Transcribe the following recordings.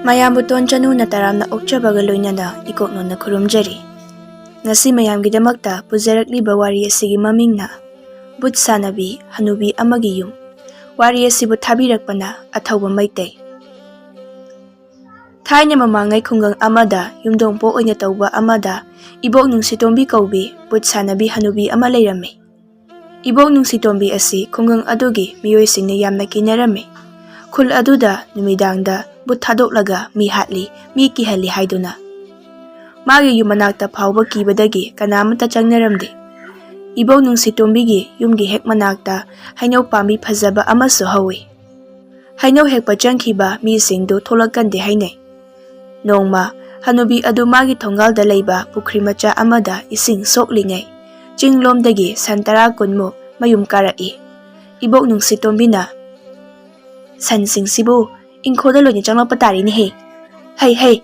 ꯃꯌꯥꯝꯕꯨ ꯇꯣꯟꯆꯅꯨꯅ ꯇꯔꯥꯝꯅ ꯑꯣꯛꯆꯕꯒ ꯂꯣꯏꯅꯅ ꯏꯀꯣꯛꯅꯣꯟꯅ ꯈꯨꯔꯨꯝꯖꯔꯤ꯫ ꯉꯁꯤ ꯃꯌꯥꯝꯒꯤꯗꯃꯛꯇ ꯄꯨꯖꯔꯛꯂꯤꯕ ꯋꯥꯔꯤ ꯑꯁꯤꯒꯤ ꯃꯃꯤꯡꯅ ꯕꯨꯠ ꯁꯥꯟꯅꯕꯤ ꯍꯅꯨꯕꯤ ꯑꯃꯒꯤ ꯌꯨꯝ꯫ ꯋꯥꯔꯤ ꯑꯁꯤꯕꯨ ꯊꯥꯕꯤꯔꯛꯄꯅ ꯑꯊꯧꯕ ꯃꯩꯇꯩ꯫ ꯊꯥꯏꯅ ꯃꯃꯥꯡꯉꯩ ꯈꯨꯡꯒꯪ ꯑꯃꯗ ꯌꯨꯝꯊꯣꯡꯄꯣꯛ ꯑꯣꯏꯅ ꯇꯧꯕ ꯑꯃꯗ ꯏꯕꯣꯛ ꯅꯨꯡꯁꯤꯇꯣꯝꯕꯤ ꯀꯧꯕꯤ ꯕꯨꯠ ꯁꯥꯟꯅꯕꯤ ꯍꯅꯨꯕꯤ ꯑꯃ ꯂꯩꯔꯝꯃꯤ꯫ ꯏꯕꯣꯛ ꯅꯨꯡꯁꯤꯇꯣꯝꯕꯤ ꯑꯁꯤ ꯈꯨꯡꯒꯪ ꯑꯗꯨꯒꯤ ꯃꯤꯑꯣꯏꯁꯤꯡꯅ ꯌꯥꯝꯅ ꯀꯤꯅꯔꯝꯃꯤ꯫ ꯈꯨꯜ ꯑꯗꯨꯗ ꯅꯨꯃꯤꯗꯥꯡꯗ ꯕꯨꯠ ꯊꯥꯗꯣꯛꯂꯒ ꯃꯤ ꯍꯥꯠꯂꯤ, ꯃꯤ ꯀꯤꯍꯜꯂꯤ ꯍꯥꯏꯗꯨꯅ ꯃꯥꯒꯤ ꯌꯨꯝ ꯃꯅꯥꯛꯇ ꯐꯥꯎꯕ ꯀꯤꯕꯗꯒꯤ ꯀꯅꯥꯃꯠꯇ ꯆꯪꯅꯔꯝꯗꯦ꯫ ꯏꯕꯣꯛ ꯅꯨꯡꯁꯤꯇꯣꯝꯕꯤꯒꯤ ꯌꯨꯝꯒꯤ ꯍꯦꯛ ꯃꯅꯥꯛꯇ ꯍꯩꯅꯧ ꯄꯥꯝꯕꯤ ꯐꯖꯕ ꯑꯃꯁꯨ ꯍꯧꯏ꯫ ꯍꯩꯅꯧ ꯍꯦꯛꯄ ꯆꯪꯈꯤꯕ ꯃꯤꯁꯤꯡꯗꯨ ꯊꯣꯛꯂꯛꯀꯟꯗꯦ ꯍꯥꯏꯅꯩ꯫ ꯅꯣꯡꯃ ꯍꯅꯨꯕꯤ ꯑꯗꯨ ꯃꯥꯒꯤ ꯊꯣꯡꯒꯥꯜꯗ ꯂꯩꯕ ꯄꯨꯈ꯭ꯔꯤ ꯃꯆꯥ ꯑꯃꯗ ꯏꯁꯤꯡ ꯁꯣꯛꯂꯤꯉꯩ ꯆꯤꯡꯂꯣꯝꯗꯒꯤ ꯁꯟ 10 ꯀꯨꯟꯃꯨꯛ ꯃꯌꯨꯝ ꯀꯥꯔꯛꯏ꯫ ꯏꯕꯣꯛ ꯅꯨꯡꯁꯤꯇꯣꯝꯕꯤꯅ "ꯁꯟꯁꯤꯡꯁꯤꯕꯨ ꯏꯪꯈꯣꯜꯗ ꯂꯣꯏꯅ ꯆꯪꯂꯛꯄ ꯇꯥꯔꯤꯅꯦꯍꯦ, ꯍꯩ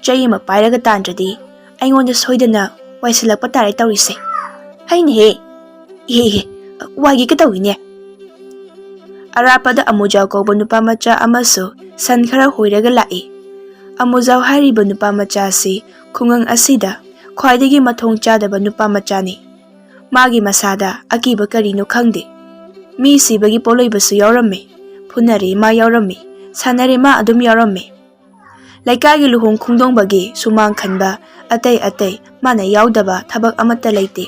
ꯆꯩ ꯑꯃ ꯄꯥꯏꯔꯒ ꯇꯥꯟꯗ꯭ꯔꯗꯤ ꯑꯩꯉꯣꯟꯗ ꯁꯣꯏꯗꯅ ꯋꯥꯏꯁꯤꯜꯂꯛꯄ ꯇꯥꯔꯦ ꯇꯧꯔꯤꯁꯦ, ꯍꯩꯅꯦꯍꯦ, ꯏꯍꯦ ꯋꯥꯏꯒꯦ ꯇꯧꯏꯅꯦ." ꯑꯔꯥꯞꯄꯗ ꯑꯃꯨꯖꯥꯎ ꯀꯧꯕ ꯅꯨꯄꯥ ꯃꯆꯥ ꯑꯃꯁꯨ ꯁꯟ ꯈꯔ ꯍꯣꯏꯔꯒ ꯂꯥꯛꯏ꯫ ꯑꯃꯨꯖꯥꯎ ꯍꯥꯏꯔꯤꯕ ꯅꯨꯄꯥ ꯃꯆꯥ ꯑꯁꯤ ꯈꯨꯡꯒꯪ ꯑꯁꯤꯗ ꯈ꯭ꯋꯥꯏꯗꯒꯤ ꯃꯊꯣꯡ ꯆꯥꯗꯕ ꯅꯨꯄꯥ ꯃꯆꯥꯅꯤ꯫ ꯃꯥꯒꯤ ꯃꯁꯥꯗ ꯑꯀꯤꯕ ꯀꯔꯤꯅꯣ ꯈꯪꯗꯦ꯫ ꯃꯤ ꯁꯤꯕꯒꯤ ꯄꯣꯠꯂꯣꯏꯕꯁꯨ ꯌꯥꯎꯔꯝꯃꯤ, ꯐꯨꯅꯔꯦ ꯃꯥ ꯌꯥꯎꯔꯝꯃꯤ, ꯁꯥꯟꯅꯔꯦ ꯃꯥ ꯑꯗꯨꯝ ꯌꯥꯎꯔꯝꯃꯤ꯫ ꯂꯩꯀꯥꯏꯒꯤ ꯂꯨꯍꯣꯡ ꯈꯣꯡꯗꯣꯡꯕꯒꯤ ꯁꯨꯃꯥꯡ ꯈꯟꯕ ꯑꯇꯩ ꯃꯥꯅ ꯌꯥꯎꯗꯕ ꯊꯕꯛ ꯑꯃꯠꯇ ꯂꯩꯇꯦ꯫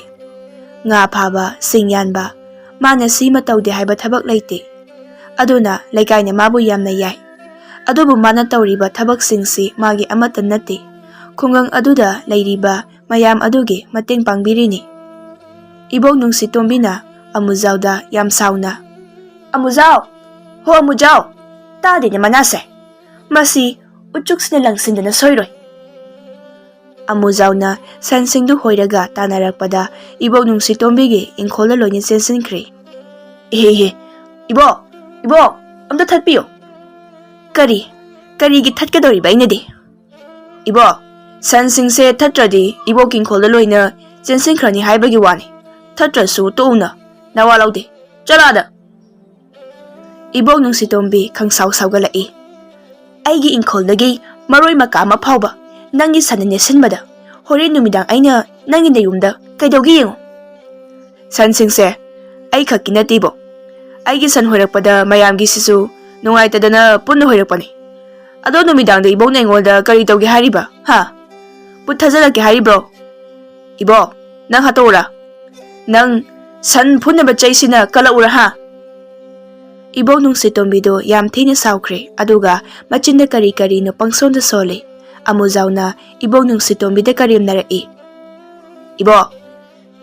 ꯉꯥ ꯐꯥꯕ, ꯁꯤꯡ ꯌꯥꯟꯕ, ꯃꯥꯅ ꯁꯤꯃ ꯇꯧꯗꯦ ꯍꯥꯏꯕ ꯊꯕꯛ ꯂꯩꯇꯦ꯫ ꯑꯗꯨꯅ ꯂꯩꯀꯥꯏꯅ ꯃꯥꯕꯨ ꯌꯥꯝꯅ ꯌꯥꯏ꯫ ꯑꯗꯨꯕꯨ ꯃꯥꯅ ꯇꯧꯔꯤꯕ ꯊꯕꯛꯁꯤꯡꯁꯤ ꯃꯥꯒꯤ ꯑꯃꯠꯇ ꯅꯠꯇꯦ, ꯈꯨꯡꯒꯪ ꯑꯗꯨꯗ ꯂꯩꯔꯤꯕ ꯃꯌꯥꯝ ꯑꯗꯨꯒꯤ ꯃꯇꯦꯡ ꯄꯥꯡꯕꯤꯔꯤꯅꯤ꯫ ꯏꯕꯣꯛ ꯅꯨꯡꯁꯤꯇꯣꯝꯕꯤꯅ ꯑꯃꯨꯖꯥꯎꯗ ꯌꯥꯝ ꯁꯥꯎꯅ "ꯑꯃꯨꯖꯥꯎ, ꯍꯣ ꯑꯃꯨꯖꯥꯎ, ꯇꯥꯗꯦꯅꯦ ꯃꯅꯥꯁꯦ, ꯃꯁꯤ ꯎꯆꯨꯛꯁꯤꯅ ꯂꯪꯁꯤꯟꯗꯅ ꯁꯣꯏꯔꯣꯏ." ꯑꯃꯨꯖꯥꯎꯅ ꯁꯟꯁꯤꯡꯗꯨ ꯍꯣꯏꯔꯒ ꯇꯥꯟꯅꯔꯛꯄꯗ ꯏꯕꯣꯛ ꯅꯨꯡꯁꯤꯇꯣꯝꯕꯤꯒꯤ ꯏꯪꯈꯣꯜꯗ ꯂꯣꯏꯅ ꯆꯦꯟꯁꯤꯟꯈ꯭ꯔꯦ꯫ "ꯏꯍꯦ, ꯏꯕꯣꯛ, ꯑꯝꯇ ꯊꯠꯄꯤꯌꯨ." "ꯀꯔꯤꯒꯤ ꯊꯠꯀꯗꯧꯔꯤꯕ ꯑꯩꯅꯗꯤ?" "ꯏꯕꯣꯛ, ꯁꯟꯁꯤꯡꯁꯦ ꯊꯠꯇ꯭ꯔꯗꯤ ꯏꯕꯣꯛꯀꯤ ꯏꯪꯈꯣꯜꯗ ꯂꯣꯏꯅ ꯆꯦꯟꯁꯤꯟꯈ꯭ꯔꯅꯤ ꯍꯥꯏꯕꯒꯤ ꯋꯥꯅꯤ, ꯊꯠꯇ꯭ꯔꯁꯨ ꯇꯣꯛꯎꯅ, ꯅꯋꯥ ꯂꯧꯗꯦ, ꯆꯠꯂꯣ ꯑꯥꯗ." ꯏꯕꯣꯛ ꯅꯨꯡꯁꯤꯇꯣꯝꯕꯤ ꯈꯪꯁꯥꯎ ꯁꯥꯎꯒꯠꯂꯛꯏ꯫ "ꯑꯩꯒꯤ ꯏꯪꯈꯣꯜꯗꯒꯤ ꯃꯔꯣꯏ ꯃꯀꯥ ꯑꯃ ꯐꯥꯎꯕ ꯅꯪꯒꯤ ꯁꯟꯅ ꯅꯦꯠꯁꯤꯟꯕꯗ ꯍꯣꯔꯦꯟ ꯅꯨꯃꯤꯗꯥꯡ ꯑꯩꯅ ꯅꯪꯒꯤ ꯅꯌꯨꯝꯗ ꯀꯩꯗꯧꯒꯦ ꯌꯦꯡꯉꯨ." "ꯁꯟꯁꯤꯡꯁꯦ ꯑꯩ ꯈꯛꯀꯤ ꯅꯠꯇꯦ ꯏꯕꯣꯛ, ꯑꯩꯒꯤ ꯁꯟ ꯍꯣꯏꯔꯛꯄꯗ ꯃꯌꯥꯝꯒꯤꯁꯤꯁꯨ ꯅꯨꯡꯉꯥꯏꯇꯗꯅ ꯄꯨꯟꯅ ꯍꯣꯏꯔꯛꯄꯅꯤ꯫ ꯑꯗꯣ ꯅꯨꯃꯤꯗꯥꯡꯗ ꯏꯕꯣꯛꯅ ꯑꯩꯉꯣꯟꯗꯀꯔꯤ ꯇꯧꯒꯦ ꯍꯥꯏꯔꯤꯕ, ꯕꯨꯠ ꯊꯥꯖꯤꯜꯂꯛꯀꯦ ꯍꯥꯏꯔꯤꯕ꯭ꯔꯣ? ꯏꯕꯣꯛ, ꯅꯪ ꯍꯥꯠꯇꯣꯛꯎꯔꯥ? ꯅꯪ ꯁꯟ ꯐꯨꯅꯕ ꯆꯩꯁꯤꯅ ꯀꯜꯂꯛꯎꯔꯥ?" ꯏꯕꯣꯛ ꯅꯨꯡꯁꯤꯇꯣꯝꯕꯤꯗꯨ ꯌꯥꯝ ꯊꯤꯅ ꯁꯥꯎꯈ꯭ꯔꯦ, ꯑꯗꯨꯒ ꯃꯆꯤꯟꯗ ꯀꯔꯤꯅꯣ ꯄꯪꯁꯣꯟꯗ ꯁꯣꯜꯂꯤ꯫ ꯑꯃꯨꯖꯥꯎꯅ ꯏꯕꯣꯛ ꯅꯨꯡꯁꯤꯇꯣꯝꯕꯤꯗ ꯀꯔꯦꯝꯅꯔꯛꯏ꯫ "ꯏꯕꯣꯛ,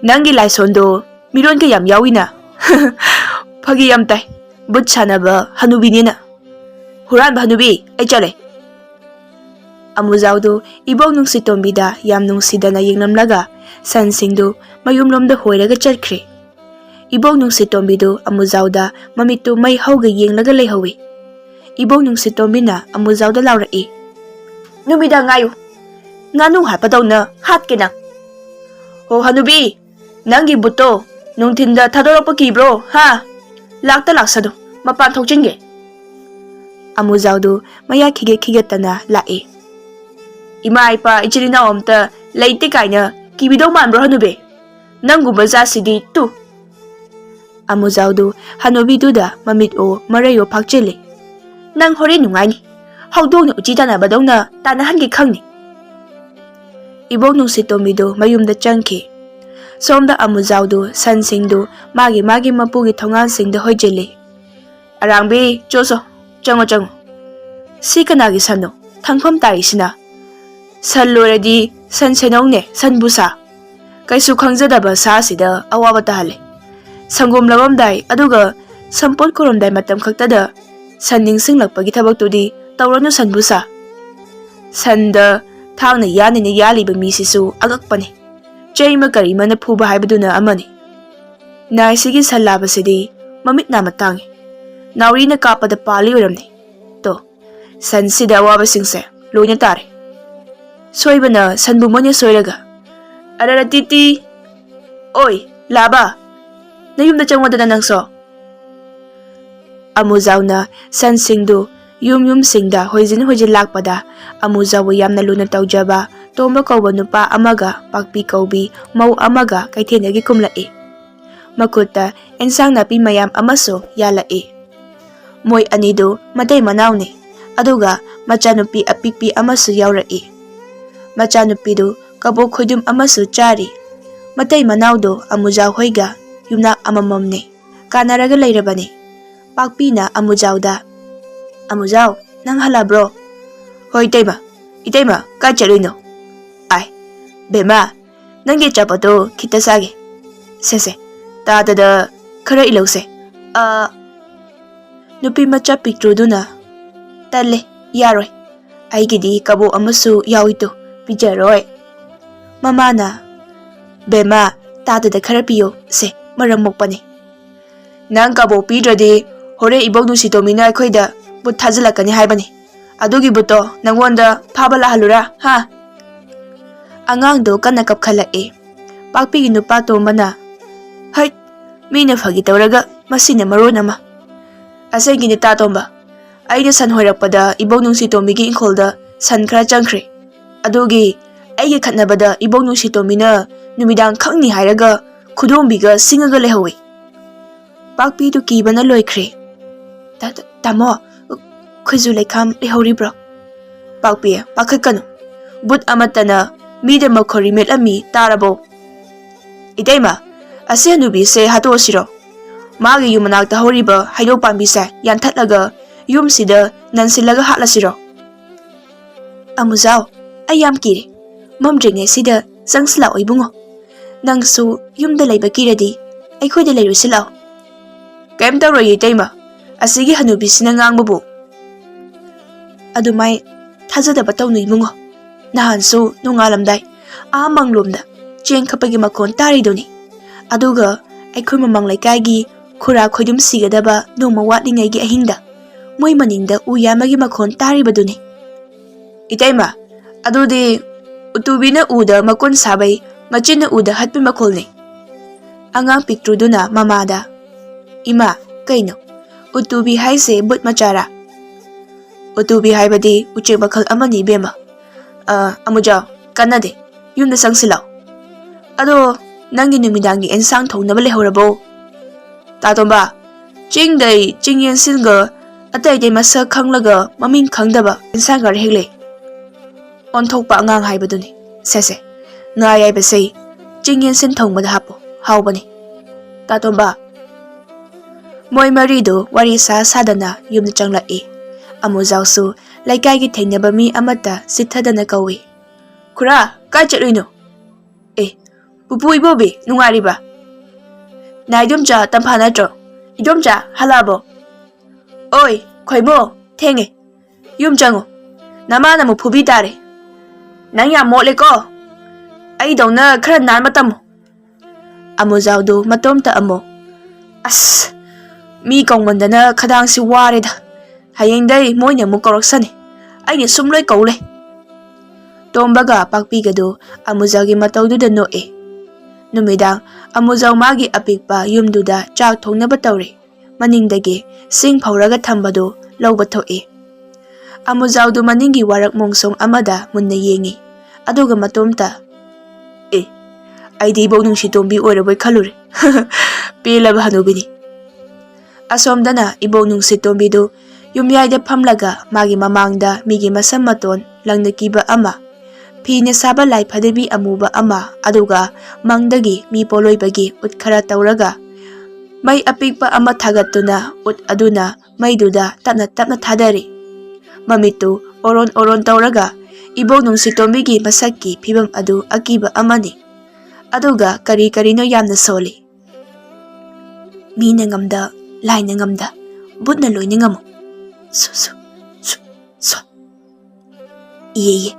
ꯅꯪꯒꯤ ꯂꯥꯏꯁꯣꯟꯗꯣ ꯃꯤꯔꯣꯟ ꯀꯌꯥꯝ ꯌꯥꯎꯏꯅ, ꯐꯥꯒꯤ ꯌꯥꯝ ꯇꯥꯏ, ꯕꯨꯠ ꯁꯥꯟꯅꯕ ꯍꯅꯨꯕꯤꯅꯤꯅ꯫ ꯍꯨꯔꯥꯟꯕ ꯍꯅꯨꯕꯤ, ꯑꯩ ꯆꯠꯂꯦ." ꯑꯃꯨꯖꯥꯎꯗꯨ ꯏꯕꯣꯛ ꯅꯨꯡꯁꯤꯇꯣꯝꯕꯤꯗ ꯌꯥꯝ ꯅꯨꯡꯁꯤꯗꯅ ꯌꯦꯡꯂꯝꯂꯒ ꯁꯟꯁꯤꯡꯗꯨ ꯃꯌꯨꯝꯂꯣꯝꯗ ꯍꯣꯏꯔꯒ ꯆꯠꯈ꯭ꯔꯦ꯫ ꯏꯕꯣꯛ ꯅꯨꯡꯁꯤꯇꯣꯝꯕꯤꯗꯨ ꯑꯃꯨꯖꯥꯎꯗ ꯃꯃꯤꯠꯇꯨ ꯃꯩ ꯍꯧꯒ ꯌꯦꯡꯂꯒ ꯂꯩꯍꯧꯏ꯫ ꯏꯕꯣꯛ ꯅꯨꯡꯁꯤꯇꯣꯝꯕꯤꯅ ꯑꯃꯨꯖꯥꯎꯗ ꯂꯥꯎꯔꯛꯏ꯫ "ꯅꯨꯃꯤꯗꯥꯡ ꯉꯥꯏꯌꯨ, ꯉꯥꯅꯨ ꯍꯥꯠꯄꯗꯧꯅ ꯍꯥꯠꯀꯦ ꯅꯪ." "ꯍꯣ ꯍꯅꯨꯕꯤ, ꯅꯪꯒꯤ ꯕꯨꯠꯇꯣ ꯅꯨꯡꯊꯤꯟꯗ ꯊꯥꯗꯣꯔꯛꯄ ꯀꯤꯕ꯭ꯔꯣ, ꯂꯥꯛꯇ ꯂꯥꯛꯁꯅꯨ, ꯃꯄꯥꯟ ꯊꯣꯛꯆꯤꯟꯒꯦ." ꯑꯃꯨꯖꯥꯎꯗꯨ ꯃꯌꯥ ꯈꯤꯒꯠꯇꯅ ꯂꯥꯛꯏ꯫ "ꯏꯃꯥ ꯏꯄꯥ ꯏꯆꯤꯜ ꯏꯅꯥꯎ ꯑꯝꯇ ꯂꯩꯇꯦ ꯀꯥꯏꯅ ꯀꯤꯕꯤꯗꯧ ꯃꯥꯟꯕ꯭ꯔꯣ ꯍꯅꯨꯕꯤ? ꯅꯪꯒꯨꯝꯕ ꯖꯥꯠꯁꯤꯗꯤ ꯇꯨ." ꯑꯃꯨꯖꯥꯎꯗꯨ ꯍꯅꯨꯕꯤꯗꯨꯗ ꯃꯃꯤꯠ-ꯑꯣ ꯃꯔꯩ-ꯑꯣ ꯐꯥꯛꯆꯤꯜꯂꯤ꯫ "ꯅꯪ ꯍꯣꯔꯦꯟ ꯅꯨꯡꯉꯥꯏꯅꯤ, ꯍꯧꯗꯣꯡꯅ ꯎꯆꯤ ꯇꯥꯟꯅꯕꯗꯧꯅ ꯇꯥꯟꯅꯍꯟꯒꯦ ꯈꯪꯅꯤ." ꯏꯕꯣꯛ ꯅꯨꯡꯁꯤꯇꯣꯝꯕꯤꯗꯨ ꯃꯌꯨꯝꯗ ꯆꯪꯈꯤ꯫ ꯁꯣꯝꯗ ꯑꯃꯨꯖꯥꯎꯗꯨ ꯁꯟꯁꯤꯡꯗꯨ ꯃꯥꯒꯤ ꯃꯄꯨꯒꯤ ꯊꯣꯡꯒꯥꯟꯁꯤꯡꯗ ꯍꯣꯏꯖꯤꯜꯂꯤ꯫ "ꯑꯔꯥꯡꯕꯤ, ꯆꯪꯉꯣ. ꯁꯤ ꯀꯅꯥꯒꯤ ꯁꯟꯅꯣ ꯊꯪꯐꯝ ꯇꯥꯔꯤꯁꯤꯅ? ꯁꯟ ꯂꯣꯏꯔꯗꯤ ꯁꯟ ꯁꯦꯟꯅꯧꯅꯦ, ꯁꯟꯕꯨꯁꯥ. ꯀꯩꯁꯨ ꯈꯪꯖꯗꯕ ꯁꯥꯁꯤꯗ ꯑꯋꯥꯕ ꯇꯥꯍꯜꯂꯦ. ꯁꯪꯒꯣꯝ ꯂꯧꯔꯝꯗꯥꯏ ꯑꯗꯨꯒ ꯁꯝꯄꯣꯠ ꯈꯨꯔꯝꯗꯥꯏ ꯃꯇꯝ ꯈꯛꯇꯗ ꯁꯟ ꯅꯤꯡꯁꯤꯡꯂꯛꯄꯒꯤ ꯊꯕꯛꯇꯨꯗꯤ ꯇꯧꯔꯅꯨ ꯁꯟꯕꯨꯁꯥ. ꯁꯟꯗ ꯊꯥꯡꯅ ꯌꯥꯟꯅꯤꯅ ꯌꯥꯜꯂꯤꯕ ꯃꯤꯁꯤꯁꯨ ꯑꯉꯛꯄꯅꯤ. ꯆꯩꯃ ꯀꯔꯤꯃꯅ ꯐꯨꯕ ꯍꯥꯏꯕꯗꯨꯅ ꯑꯃꯅꯤ. ꯅꯥꯏꯁꯤꯒꯤ ꯁꯟ ꯂꯥꯕꯁꯤꯗꯤ ꯃꯃꯤꯠ ꯅꯥꯝꯃ ꯇꯥꯡꯉꯤ. ꯅꯥꯎꯔꯤꯅ ꯀꯥꯞꯄꯗ ꯄꯥꯜꯂꯤ ꯑꯣꯏꯔꯝꯅꯤ. ꯇꯣ, ꯁꯟꯁꯤꯗ ꯑꯋꯥꯕꯁꯤꯡꯁꯦ ꯂꯣꯏꯅ ꯇꯥꯔꯦ. ꯁꯣꯏꯕꯅ ꯁꯟꯕꯨ ꯃꯣꯏꯅ ꯁꯣꯏꯔꯒ, ꯑꯔꯔꯇꯤꯇꯤ, ꯑꯣꯏ ꯂꯥꯕ, ꯅꯌꯨꯝꯗ ꯆꯪꯉꯣꯗꯅ ꯅꯪꯁꯣ." ꯑꯃꯨꯖꯥꯎꯅ ꯁꯟꯁꯤꯡꯗꯨ ꯌꯨꯝꯁꯤꯡꯗ ꯍꯣꯏꯖꯤꯟ ꯂꯥꯛꯄꯗ ꯑꯃꯨꯖꯥꯎꯕꯨ ꯌꯥꯝꯅ ꯂꯨꯅ ꯇꯧꯖꯕ ꯇꯣꯝꯕ ꯀꯧꯕ ꯅꯨꯄꯥ ꯑꯃꯒ ꯄꯥꯛꯄꯤ ꯀꯧꯕꯤ ꯃꯧ ꯑꯃꯒ ꯀꯩꯊꯦꯜꯗꯒꯤ ꯀꯨꯝꯂꯛꯏ꯫ ꯃꯈꯨꯠꯇ ꯑꯦꯟꯁꯥꯡ ꯅꯥꯄꯤ ꯃꯌꯥꯝ ꯑꯃꯁꯨ ꯌꯥꯜꯂꯛꯏ꯫ ꯃꯣꯏ ꯑꯅꯤꯗꯨ ꯃꯇꯩ ꯃꯅꯥꯎꯅꯤ, ꯑꯗꯨꯒ ꯃꯆꯥꯅꯨꯄꯤ ꯑꯄꯤꯛꯄꯤ ꯑꯃꯁꯨ ꯌꯥꯎꯔꯛꯏ꯫ ꯃꯆꯥꯅꯨꯄꯤꯗꯨ ꯀꯕꯣꯛ ꯈꯣꯏꯗꯨꯝ ꯑꯃꯁꯨ ꯆꯥꯔꯤ꯫ ꯃꯇꯩ ꯃꯅꯥꯎꯗꯨ ꯑꯃꯨꯖꯥꯎ ꯍꯣꯏꯒ ꯌꯨꯝꯅꯥꯛ ꯑꯃꯃꯝꯅꯤ, ꯀꯥꯟꯅꯔꯒ ꯂꯩꯔꯕꯅꯤ꯫ ꯄꯥꯛꯄꯤꯅ ꯑꯃꯨꯖꯥꯎꯗ, "ꯑꯃꯨꯖꯥꯎ, ꯅꯪ ꯍꯜꯂꯛꯑꯕ꯭ꯔꯣ?" "ꯍꯣꯏ ꯏꯇꯩꯃ." "ꯏꯇꯩꯃ, ꯀꯥꯏ ꯆꯠꯂꯨꯏꯅꯣ?" "ꯑꯥꯏ, ꯕꯦꯝꯃ, ꯅꯪꯒꯤ ꯑꯆꯥꯄꯣꯠꯇꯣ ꯈꯤꯇ ꯆꯥꯒꯦ." "ꯁꯦ, ꯇꯥꯇꯗ ꯈꯔ ꯏꯜꯂꯧꯁꯦ." ꯅꯨꯄꯤ ꯃꯆꯥ ꯄꯤꯛꯇ꯭ꯔꯨꯗꯨꯅ, "ꯇꯜꯂꯦ, ꯌꯥꯔꯣꯏ. ꯑꯩꯒꯤꯗꯤ ꯀꯕꯣꯛ ꯑꯃꯁꯨ ꯌꯥꯎꯏꯇꯣ, ꯄꯤꯖꯔꯣꯏ." ꯃꯃꯥꯅ, "ꯕꯦꯝꯃ, ꯇꯥꯇꯗ ꯈꯔ ꯄꯤꯌꯣ, ꯁꯦ, ꯃꯔꯝ ꯃꯣꯛꯄꯅꯤ." "ꯅꯪ ꯀꯕꯣꯛ ꯄꯤꯗ꯭ꯔꯗꯤ ꯍꯣꯔꯦꯟ ꯏꯕꯣꯛ ꯅꯨꯡꯁꯤꯇꯣꯝꯕꯤꯅ ꯑꯩꯈꯣꯏꯗ ꯕꯨꯠ ꯊꯥꯖꯤꯜꯂꯛꯀꯅꯤ ꯍꯥꯏꯕꯅꯤ꯫ ꯑꯗꯨꯒꯤ ꯕꯨꯠꯇꯣ ꯅꯪꯉꯣꯟꯗ ꯐꯥꯕ ꯂꯥꯛꯍꯜꯂꯨꯔꯥ, ꯍꯥ?" ꯑꯉꯥꯡꯗꯨ ꯀꯟꯅ ꯀꯞꯈꯠꯂꯛꯏ꯫ ꯄꯥꯛꯄꯤꯒꯤ ꯅꯨꯄꯥ ꯇꯣꯝꯕꯅ, "ꯍꯩꯠ, ꯃꯤꯅ ꯐꯥꯒꯤ ꯇꯧꯔꯒ ꯃꯁꯤꯅ ꯃꯔꯣꯟ ꯑꯃ." "ꯑꯁꯦꯡꯒꯤꯅꯤ ꯇꯥ ꯇꯣꯝꯕ, ꯑꯩꯅ ꯁꯟ ꯍꯣꯏꯔꯛꯄꯗ ꯏꯕꯣꯛ ꯅꯨꯡꯁꯤꯇꯣꯝꯕꯤꯒꯤ ꯏꯪꯈꯣꯜꯗ ꯁꯟ ꯈꯔ ꯆꯪꯈ꯭ꯔꯦ꯫ ꯑꯗꯨꯒꯤ ꯑꯩꯒꯤ ꯈꯠꯅꯕꯗ ꯏꯕꯣꯛ ꯅꯨꯡꯁꯤꯇꯣꯝꯕꯤꯅ ꯅꯨꯃꯤꯗꯥꯡ ꯈꯪꯅꯤ ꯍꯥꯏꯔꯒ ꯈꯨꯗꯣꯝꯕꯤꯒ ꯁꯤꯡꯉꯒ ꯂꯩꯍꯧꯏ." ꯄꯥꯛꯄꯤꯗꯨ ꯀꯤꯕꯅ ꯂꯣꯏꯈ꯭ꯔꯦ꯫ "ꯇꯥꯃꯣ, ꯈꯨꯖꯨ ꯂꯩꯈꯥꯝ ꯂꯩꯍꯧꯔꯤꯕ꯭ꯔꯣ?" "ꯄꯥꯛꯄꯤ, ꯄꯥꯈꯠꯀꯅꯨ. ꯕꯨꯠ ꯑꯃꯠꯇꯅ ꯃꯤꯗ ꯃꯈꯣꯔꯤ ꯃꯦꯠꯂꯝꯃꯤ, ꯇꯥꯔꯕꯣ?" "ꯏꯇꯩꯃ, ꯑꯁꯤ ꯍꯅꯨꯕꯤꯁꯦ ꯍꯥꯠꯇꯣꯛꯑꯁꯤꯔꯣ? ꯃꯥꯒꯤ ꯌꯨꯝ ꯃꯅꯥꯛꯇ ꯍꯧꯔꯤꯕ ꯍꯩꯅꯧ ꯄꯥꯝꯕꯤꯁꯦ ꯌꯥꯟꯊꯠꯂꯒ ꯌꯨꯝꯁꯤꯗ ꯅꯟꯁꯤꯜꯂꯒ ꯍꯥꯠꯂꯁꯤꯔꯣ?" "ꯑꯃꯨꯖꯥꯎ, ꯑꯩ ꯌꯥꯝ ꯀꯤꯔꯦ. ꯃꯝꯗ꯭ꯔꯤꯉꯩꯁꯤꯗ ꯆꯪꯁꯤꯜꯂꯛꯑꯣ ꯏꯕꯨꯡꯉꯣ. ꯅꯪꯁꯨ ꯌꯨꯝꯗ ꯂꯩꯕ ꯀꯤꯔꯗꯤ ꯑꯩꯈꯣꯏꯗ ꯂꯩꯔꯨꯁꯤ ꯂꯥꯛꯑꯣ." "ꯀꯩꯝ ꯇꯧꯔꯣꯏꯌꯦ ꯏꯇꯩꯃ, ꯑꯁꯤꯒꯤ ꯍꯅꯨꯕꯤꯁꯤꯅ ꯉꯥꯡꯕꯕꯨ." "ꯑꯗꯨꯃꯥꯏ ꯊꯥꯖꯗꯕ ꯇꯧꯅꯨ ꯏꯕꯨꯡꯉꯣ. ꯅꯍꯥꯟꯁꯨ ꯅꯣꯡꯉꯥꯜꯂꯝꯗꯥꯏ ꯃꯪꯂꯣꯝꯗ ꯆꯦꯡ ꯈꯞꯄꯒꯤ ꯃꯈꯣꯟ ꯇꯥꯔꯤꯗꯨꯅꯤ. ꯑꯗꯨꯒ ꯑꯩꯈꯣꯏ ꯃꯃꯥꯡ ꯂꯩꯀꯥꯏꯒꯤ ꯈꯨꯔꯥ ꯈꯣꯏꯗꯨꯝ ꯁꯤꯒꯗꯕ ꯅꯣꯡꯃ ꯋꯥꯠꯂꯤꯉꯩꯒꯤ ꯑꯍꯤꯡꯗ ꯃꯣꯏ ꯃꯅꯤꯡꯗ ꯎ ꯌꯥꯟꯕꯒꯤ ꯃꯈꯣꯟ ꯇꯥꯔꯤꯕꯗꯨꯅꯤ." "ꯏꯇꯩꯃ, ꯑꯗꯨꯗꯤ ꯎꯇꯨꯕꯤꯅ ꯎꯗ ꯃꯀꯣꯟ ꯁꯥꯕꯩ ꯃꯆꯤꯟꯅ ꯎꯗ ꯍꯠꯄꯩ ꯃꯈꯣꯜꯅꯤ." ꯑꯉꯥꯡ ꯄꯤꯛꯇ꯭ꯔꯨꯗꯨꯅ ꯃꯃꯥꯗ, "ꯏꯃꯥ, ꯀꯩꯅꯣ? ꯎꯇꯨꯕꯤ ꯍꯥꯏꯁꯦ ꯕꯨꯠ ꯃꯆꯥꯔꯥ?" "ꯎꯇꯨꯕꯤ ꯍꯥꯏꯕꯗꯤ ꯎꯆꯦꯛ ꯃꯈꯜ ꯑꯃꯅꯤ ꯏꯕꯦꯝꯃ." "ꯑꯃꯨꯖꯥꯎ, ꯀꯥꯟꯅꯗꯦ, ꯌꯨꯝꯗ ꯆꯪꯁꯤꯜꯂꯛꯑꯣ. ꯑꯗꯣ ꯅꯪꯒꯤ ꯅꯨꯃꯤꯗꯥꯡꯒꯤ ꯑꯦꯟꯁꯥꯡ ꯊꯣꯡꯅꯕ ꯂꯩꯍꯧꯔꯕꯣ?" "ꯇꯥ ꯇꯣꯝꯕ, ꯆꯤꯡꯗꯩ ꯆꯤꯡ ꯌꯦꯟꯁꯤꯟꯒ ꯑꯇꯩ ꯃꯁꯛ ꯈꯪꯂꯒ ꯃꯃꯤꯡ ꯈꯪꯗꯕ ꯑꯦꯟꯁꯥꯡ ꯈꯔ ꯍꯦꯛꯂꯛꯏ." ꯑꯣꯟꯊꯣꯛꯄ ꯑꯉꯥꯡ ꯍꯥꯏꯕꯗꯨꯅꯤ꯫ "ꯁꯦ, ꯉꯥ ꯑꯌꯥꯏꯕꯁꯦ ꯆꯤꯡ ꯌꯦꯟꯁꯤꯟ ꯊꯣꯡꯕꯗ ꯍꯥꯞꯄꯣ, ꯍꯥꯎꯕꯅꯤ." "ꯇꯥ ꯇꯣꯝꯕ." ꯃꯣꯏ ꯃꯔꯤꯗꯨ ꯋꯥꯔꯤ ꯁꯥꯗꯅ ꯌꯨꯝꯗ ꯆꯪꯂꯛꯏ꯫ ꯑꯃꯨꯖꯥꯎꯁꯨ ꯂꯩꯀꯥꯏꯒꯤ ꯊꯦꯡꯅꯕ ꯃꯤ ꯑꯃꯠꯇ ꯆꯤꯠꯊꯗꯅ ꯀꯧꯏ, "ꯈꯨꯔꯥ, ꯀꯥꯏ ꯆꯠꯂꯨꯏꯅꯣ?" "ꯄꯨꯄꯨ ꯏꯕꯣꯕꯤ, ꯅꯨꯡꯉꯥꯏꯔꯤꯕ꯭ꯔꯥ?" "ꯅꯥꯏꯗꯣꯝꯆꯥ ꯇꯝꯐꯥ ꯅꯠꯇ꯭ꯔꯣ? ꯏꯗꯣꯝꯆꯥ ꯍꯜꯂꯛꯑꯕꯣ?" "ꯑꯣꯏ, ꯈꯣꯏꯃꯣ, ꯊꯦꯡꯉꯦ. ꯌꯨꯝ ꯆꯪꯉꯣ. ꯅꯃꯥꯅ ꯑꯃꯨꯛ ꯐꯨꯕꯤ ꯇꯥꯔꯦ. ꯅꯪ ꯌꯥꯝ ꯃꯣꯠꯂꯦꯀꯣ. ꯑꯩꯗꯧꯅ ꯈꯔ ꯅꯥꯟꯕ ꯇꯝꯃꯨ." ꯑꯃꯨꯖꯥꯎꯗꯨ ꯃꯇꯣꯝꯇ ꯑꯃꯨꯛ, "ꯑꯁ, ꯃꯤ ꯀꯧꯃꯟꯗꯅ ꯈꯗꯥꯡꯁꯤ ꯋꯥꯔꯦꯗ. ꯍꯌꯦꯡꯗꯩ ꯃꯣꯏꯅ ꯑꯃꯨꯛ ꯀꯧꯔꯛꯁꯅꯤ. ꯑꯩꯅ ꯁꯨꯝ ꯂꯣꯏ ꯀꯧ ꯂꯩ." ꯇꯣꯝꯕꯒ ꯄꯥꯛꯄꯤꯒꯗꯨ ꯑꯃꯨꯖꯥꯎꯒꯤ ꯃꯇꯧꯗꯨꯗ ꯅꯣꯛꯏ꯫ ꯅꯨꯃꯤꯗꯥꯡ ꯑꯃꯨꯖꯥꯎ ꯃꯥꯒꯤ ꯑꯄꯤꯛꯄ ꯌꯨꯝꯗꯨꯗ ꯆꯥꯛ ꯊꯣꯡꯅꯕ ꯇꯧꯔꯤ꯫ ꯃꯅꯤꯡꯗꯒꯤ ꯁꯤꯡ ꯐꯧꯔꯒ ꯊꯝꯕꯗꯨ ꯂꯧꯕ ꯊꯣꯛꯏ꯫ ꯑꯃꯨꯖꯥꯎꯗꯨ ꯃꯅꯤꯡꯒꯤ ꯋꯥꯔꯛ ꯃꯣꯡꯁꯣꯡ ꯑꯃꯗ ꯃꯨꯟꯅ ꯌꯦꯡꯉꯤ, ꯑꯗꯨꯒ ꯃꯇꯣꯝꯇ, "ꯑꯩꯗꯤ ꯏꯕꯣꯛ ꯅꯨꯡꯁꯤꯇꯣꯝꯕꯤ ꯑꯣꯏꯔꯕꯣꯏ ꯈꯜꯂꯨꯔꯦ. ꯄꯦꯜꯂꯕ ꯍꯅꯨꯕꯤꯅꯤ." ꯑꯁꯣꯝꯗꯅ ꯏꯕꯣꯛ ꯅꯨꯡꯁꯤꯇꯣꯝꯕꯤꯗꯨ ꯌꯨꯝꯌꯥꯏꯗ ꯐꯝꯂꯒ ꯃꯥꯒꯤ ꯃꯃꯥꯡꯗ ꯃꯤꯒꯤ ꯃꯁꯝ ꯃꯇꯣꯟ ꯂꯪꯅ ꯀꯤꯕ ꯑꯃ, ꯐꯤꯅ ꯁꯥꯕ ꯂꯥꯏꯐꯗꯕꯤ ꯑꯃꯨꯕ ꯑꯃ, ꯑꯗꯨꯒ ꯃꯪꯗꯒꯤ ꯃꯤ ꯄꯣꯂꯣꯏꯕꯒꯤ ꯎꯠ ꯈꯔ ꯇꯧꯔꯒ ꯃꯩ ꯑꯄꯤꯛꯄ ꯑꯃ ꯊꯥꯒꯠꯇꯨꯅ ꯎꯠ ꯑꯗꯨꯅ ꯃꯩꯗꯨꯗ ꯇꯞꯅ ꯇꯞꯅ ꯊꯥꯗꯔꯤ꯫ ꯃꯃꯤꯠꯇꯨ ꯑꯣꯔꯣꯟ ꯑꯣꯔꯣꯟ ꯇꯧꯔꯒ ꯏꯕꯣꯛ ꯅꯨꯡꯁꯤꯇꯣꯝꯕꯤꯒꯤ ꯃꯁꯛꯀꯤ ꯐꯤꯕꯝ ꯑꯗꯨ ꯑꯀꯤꯕ ꯑꯃꯅꯤ, ꯑꯗꯨꯒ ꯀꯔꯤ ꯀꯔꯤꯅꯣ ꯌꯥꯝꯅ ꯁꯣꯜꯂꯤ꯫ "ꯃꯤꯅ ꯉꯝꯗ, ꯂꯥꯏꯅ ꯉꯝꯗ, ꯕꯨꯠꯅ ꯂꯣꯏꯅ ꯉꯝꯃꯨ. ꯁꯨ ꯁꯨ ꯁꯨ ꯁꯨ. Iye.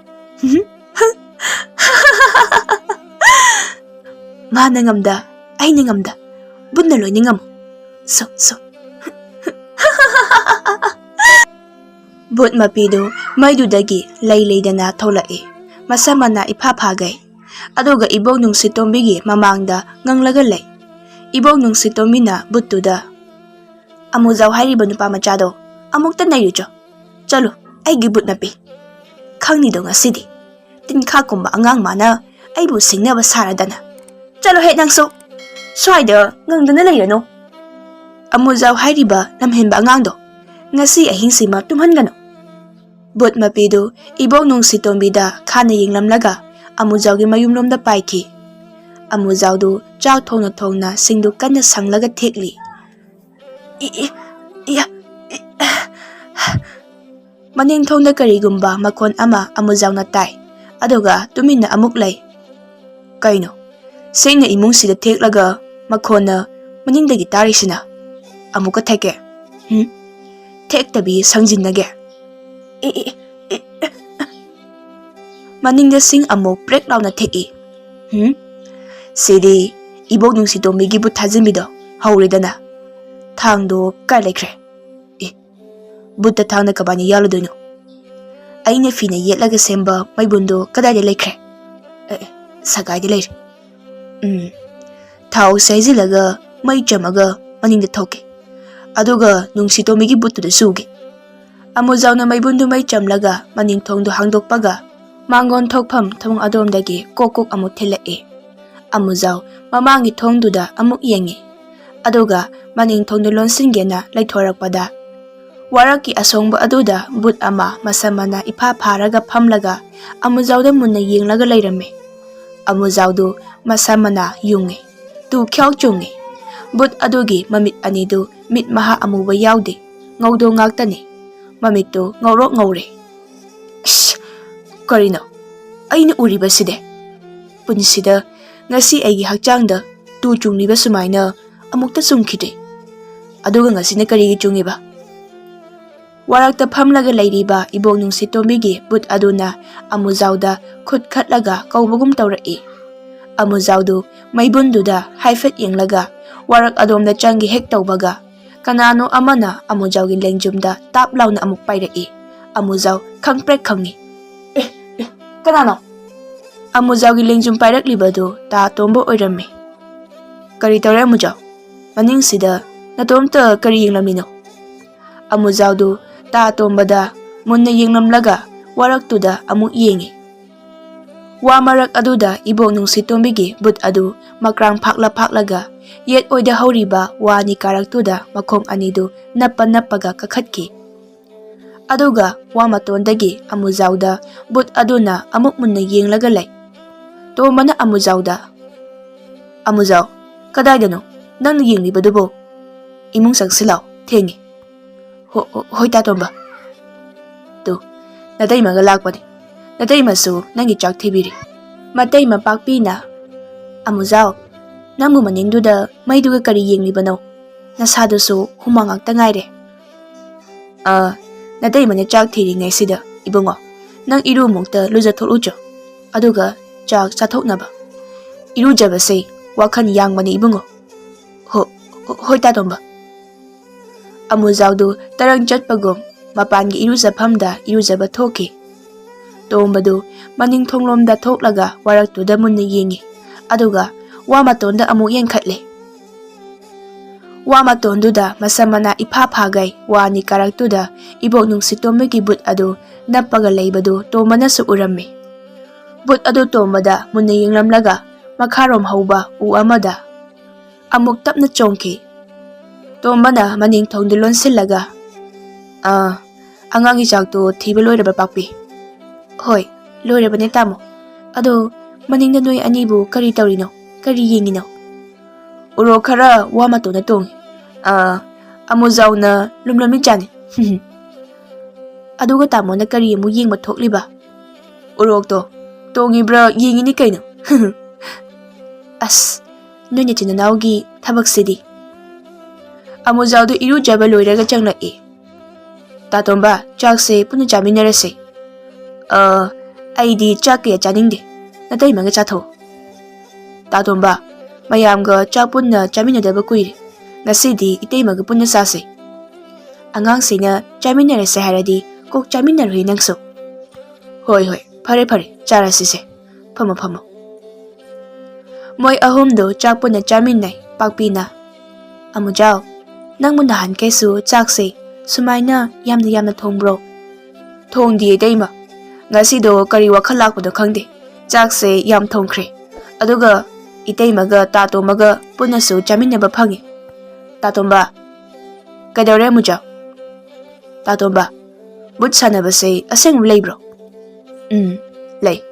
Mana ngamda, aina ngamda, butna loina ngamu. So. But mapido maidudagi laydana tholai. Masamana ipapagay. Aduga ibog nung sitombigi mamangda nganglaga lay. Ibog nung sitomina butuda. Amuzaw hariba nupa machado. Amukta na yujo. Chalo, aigi but na pi. Khangni do ngasidi. Tinkha kumba angang mana aibu singnaba saradana. Chalo he nangso. Swaida ngangdana leirano. Amujau hairiba lamhenba angangdo. Ngasi ahingsima tumhangano. But mapido ibok nung sitombida khana yinglamlaga Amujau gi mayumlomda paiki. Amujau du chak thongna singdu kanna sanglaga thekli. Maning thongda karigumba makon ama Amujau na tai. Aduga tuminna amuk lay. Kaino, singna imung sida theklaga makona maningdagi tarisina. Amuka theke. Thek tabi sangjinage. Maningda sing amuk break launa theki. Sidi ibok nung sitombi gi but thajimbido hauridana. Thangdo kai lekre. Buta thangna kabani yaludoino. Aina fina yetlaga semba maibundo kadai lekre. Sagai leir. Thau saizilaga mai chamaga maningda thoke. Aduga nung sitombi gi butu da suge. Amujau na maibundu mai chamlaga maning thongdo hangdokpaga mangon thokpham thong adomdagi kokok amuk thilai. Amujau mamangi thongduda amuk yengi. Aduga maning thongdo lonsingena laithorakpada waraki asongba aduda but ama masamana ipha pharaga phamlaga Amujauda munna yenglaga leirame. Amujaudu masamana yunge tu khyau chunge. But adugi mamit anidu mit maha amuba yaude ngaudo ngaktani. Mamito ngaurok ngaure. Karino, aina uriba side. Punsida ngasi aigi hakchangda tu chungliba sumaina amukta sumkhide. Aduga ngasi na karigi chungiba. Warakta phamlaga leiriba ibok nung sitombigi but aduna Amujauda khut khatlaga kaubagum tawrai. Amujaudu maibunduda haifet yenglaga warak adomda changi hek tawbaga kanano amana Amujaugi lengjumda tap launa amuk pairai. Amujau khangprek khangi. Kanano? Amujaugi lengjum pairaklibaду ta tombo oirame. Kari tawre Amujau? Maning sida natomta kari yenglamino. Amujaudu ta tombada munna yenglamlaga waraktuda amuk yengi. Wa marak aduda ibok nung sitombigi but adu makrang phaklaga yet oida hauriba wa ni karaktuda makhom anidu nappaga kakhatki. Aduga wa matondagi Amujauda but aduna amuk munna yenglaga lay. To mana Amujauda. Amujau, kadaidano nang yenglibadubo? Imung sagsilaw thengi. Hoy tatomba. To naday maga lakpani. Naday masu nangi chak thibiri. Matay mapakpina. Amujau, nangmu maningduda mayduga kari yenglibano. Nasadusu humangakta ngaire. Naday mane chak thiri ngay sida ibungo. Nang iru mukta lujathok ujo. Aduga chak chathoknaba. Iru jabase wakhan yangmani ibungo. Hoy tatomba. Amujaudu tarang chatpagum mapangi irujaphamda irujaba thoki. Tombadu maning thonglomda thoklaga waraktuda munna yengi. Aduga wa matonda amuk yengkhatle. Wa matonduda masamana ipha phagai wa ni karaktuda ibok nung sitombegi but adu nappaga leibadu tomanasu urame. But adu tombada munna yenglamlaga makharom hauba u amada amuk tapna chongki. Tombana maning thongdu lonsillaga. Angangi chaktu thiba loiraba pakpi. Hoy, loirabane tamo. Ado maningda noi anibu kari tawrino, kari yengino. Uro khara wa matona tongi. Amujau na lumlami chani. Aduga tamo na kari mu yengba thokliba. Urok to tongibra yengini kaino. As nonya chinanawgi thabak sidi. Amujaudu irujaba loiraga changlai. Tatomba chakse puna chaminarase. Aidi chak kaya chaningde. Naday maga chatho. Tatomba mayamga chak punna chaminadaba kuire. Ngasidi itay maga punna sase. Angang sina chaminarase haradi kok chaminarhui nangso. Hoy pare charasise. Phamo. Moy ahumdo chak punna chaminay pakpina. Amujau nang munahan kesu chakse sumaina yamna thongbro. Thongdi Itaima. Ngasido kari wakhal lakpado khangde. Chakse yam thongkhre. Aduga Itaimaga Tatomaga punasu chaminaba phangi. Tatomba. Kadaure muja. Tatomba. But sanabase aseng leibro. Lay.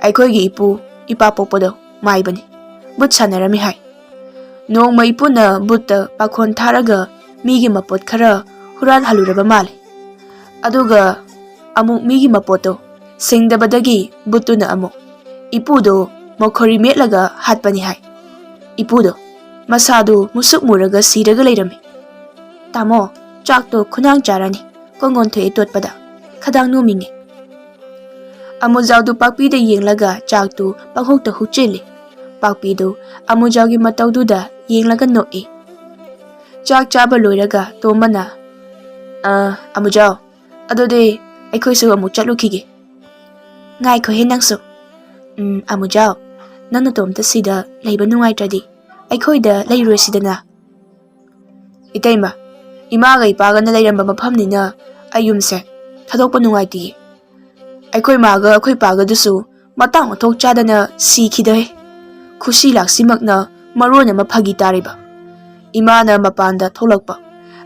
Aikoigi ipu ipa popodo maibani. But sanarami hai. Nong mai puna butta pakhon tharaga migi mapot khara huran haluraba male. Aduga amuk migi mapoto singdabadagi butuna amuk ipudo mokhori metlaga hatpani hai. Ipudo masadu musuk muraga siraga leirami. Tamo chakto khunang charani kongon thoe totpada khadang numinge. Amujawdu pakpida yenglaga chaktu panghokta huchele. Pakpido amujawgi matawduda yenglaga noe. Chak chaba loiraga tombana amujaw adode aikoisu amuk chatlukige. Ngai ko henangsu. Amujaw nana tomta sida leiba nungaitradi aikoida leiroi sidana. Itaima imaga ipaga na leiramba mafamnina ayumse thadokpa nungaiti. Aikoi maga akoi paga dusu matang othok chadana sikhidai. Khushi laksimakna marona mafagi tariba. Imana mapanda tholakpa.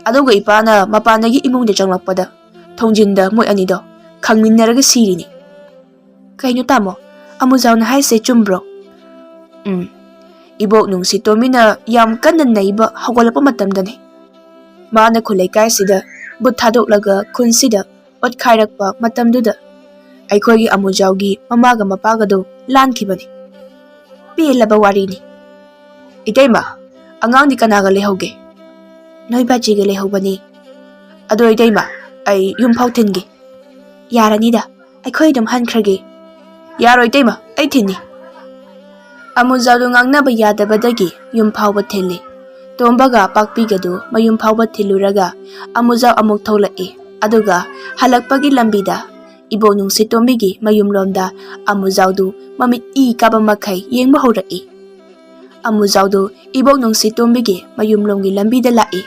Aduga ipana mapandagi imungde changlakpada thongjinda moi anido khangminnaraga sirini. Kaino tamo amujawna haise chumbro. Ibok nungsi tomina yam kanna naiba hawalapa matamdani. Mana khulai kaisida but thadoklaga khunsida ot khairakpa matamduda aikoigi amujawgi mamaga mapagado lankhibani. Pelaba warini. Itaima angangdi kanaga lehoge. Noi bajiga lehobani. Ado Itaima ai yumphau thingi. Yaranida aikoi dum hankrage. Yaro Itaima ai thinni. Amujawdu ngangnaba yadabadagi yumphauba thilli. Tombaga pakpigadu mayumphauba thiluraga amujaw amuk tholai. Aduga halakpagi lambida ibo nungsi tomigi mayumlomda amujawdu mamit I kaba makai yengba horai. Amujawdu ibo nungsi tomigi mayumlomgi lambida lai.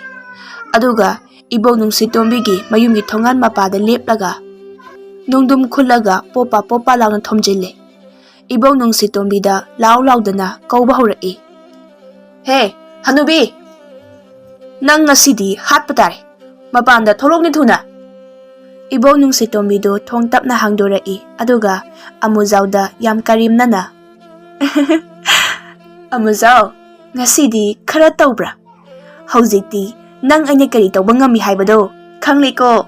Aduga ibo nungsi tomigi mayumgi thongan mapada leplaga nungdum khulaga popa popa launa thomjille. Ibo nungsi tombida law lawdana kauba horai. He hanubi nang ngasidi hatpa tare mapanda tholokni thuna. Ibo nungsi tombido thong tapna hangdorai. Aduga amujawda yam karimnana. Amujaw ngasidi khara tawbra. Haujikti nang aina kari tawba ngami haibado khangliko.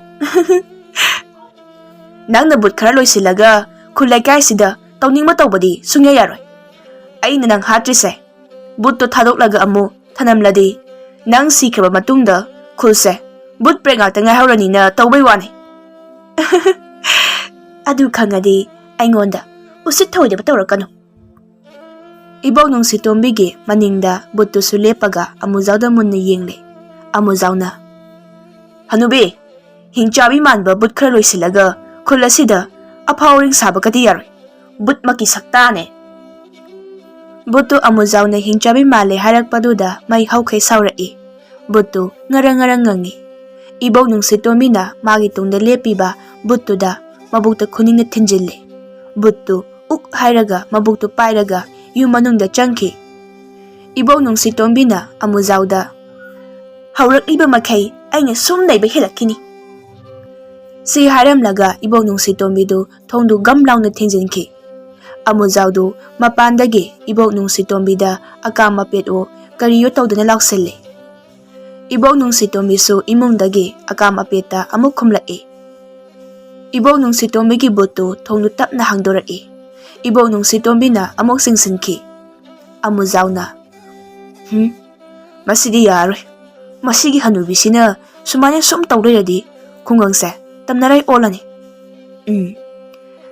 Nang na but khara loisilaga khulai kaisida tawningma tawbadi sungya yaroi. Aina nang hatrise but to thadoklaga amu thanamladi nang sikraba matungda khulse but prenga tanga haurani na tawbai wani. Adu khangadi aingonda usit thoide batawrakanu. Ibo nungsi tombigi maningda buttu sulepaga amujawda munna yengle. Amujawna hanubi hingchabi manba but khara loisilaga khulasida afawring sabakati yaroi. But maki saktane. Buttu amujawna hingchabi male harakpaduda mai haukhai saurai. Buttu ngarang ngangi. Ibo nungsi tomina magi tungda lepiba buttuda mabukta khuningna thinjille. Buttu uk hairaga mabuktu pairaga yu manungda changki. Ibo nungsi tombina amujawda haurakliba makai aina sum naiba helakini. Si haramlaga ibo nungsi tombidu thongdu gamlauna thinjinki. Amujawdu mapandagi ibo nungsi tombida akama petwo kariyo tawdana laksille. Ibo nungsi tombisu imungdagi akama peta amuk khumlai. Ibo nungsi tombigi buttu thongdu tapna hangdorai. Ibo nungsi tombina amuk singsinki. Amujawna masidi yaroi. Masigi hanubisina sumanya sum tawrayadi khungangse tamnarai olani.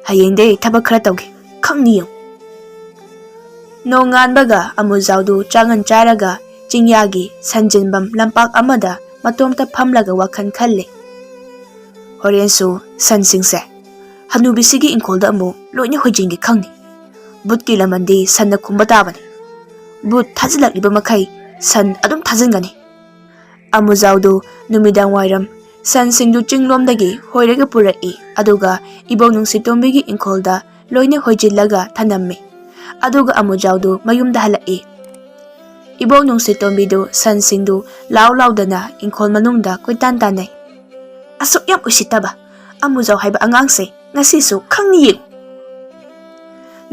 Hayengde thabak khara tawgi khangniyo. Nonganbaga amujawdu changan charaga chingyagi sanjinbam lampak amada matomta phamlaga wakhan khalle. Horensu sansingse hanubisigi inkolda amu loina hojingi khangni. Butki lamandi sanna khumba tabani. But thajilakliba makai san adum thajingani. Amujawdu numidang wairam ꯁꯟꯁꯤꯡꯗꯨ ꯆꯤꯡꯂꯣꯝꯗꯒꯤ ꯍꯣꯏꯔꯒ ꯄꯨꯔꯛꯏ ꯑꯗꯨꯒ ꯏꯕꯣꯛ ꯅꯨꯡꯁꯤꯇꯣꯝꯕꯤꯒꯤ ꯏꯪꯈꯣꯜꯗ ꯂꯣꯏꯅ ꯍꯣꯏꯖꯤꯜꯂꯒ ꯊꯅꯝꯃꯤ ꯑꯗꯨꯒ ꯑꯃꯨꯖꯥꯎꯗꯨ ꯃꯌꯨꯝꯗ ꯍꯜꯂꯛꯏ꯫ ꯏꯕꯣꯛ ꯅꯨꯡꯁꯤꯇꯣꯝꯕꯤꯗꯨ ꯁꯟꯁꯤꯡꯗꯨ ꯂꯥꯎ ꯂꯥꯎꯗꯅ ꯏꯪꯈꯣꯜ ꯃꯅꯨꯡꯗ ꯀꯣꯏꯇꯥꯟ ꯇꯥꯟꯅꯩ꯫ ꯑꯁꯨꯛ ꯌꯥꯝ ꯎꯁꯤꯠꯇꯕ ꯑꯃꯨꯖꯥꯎ ꯍꯥꯏꯕ ꯑꯉꯥꯡꯁꯦ ꯉꯁꯤꯁꯨ ꯈꯪꯅꯤ ꯌꯦꯡꯉꯨ꯫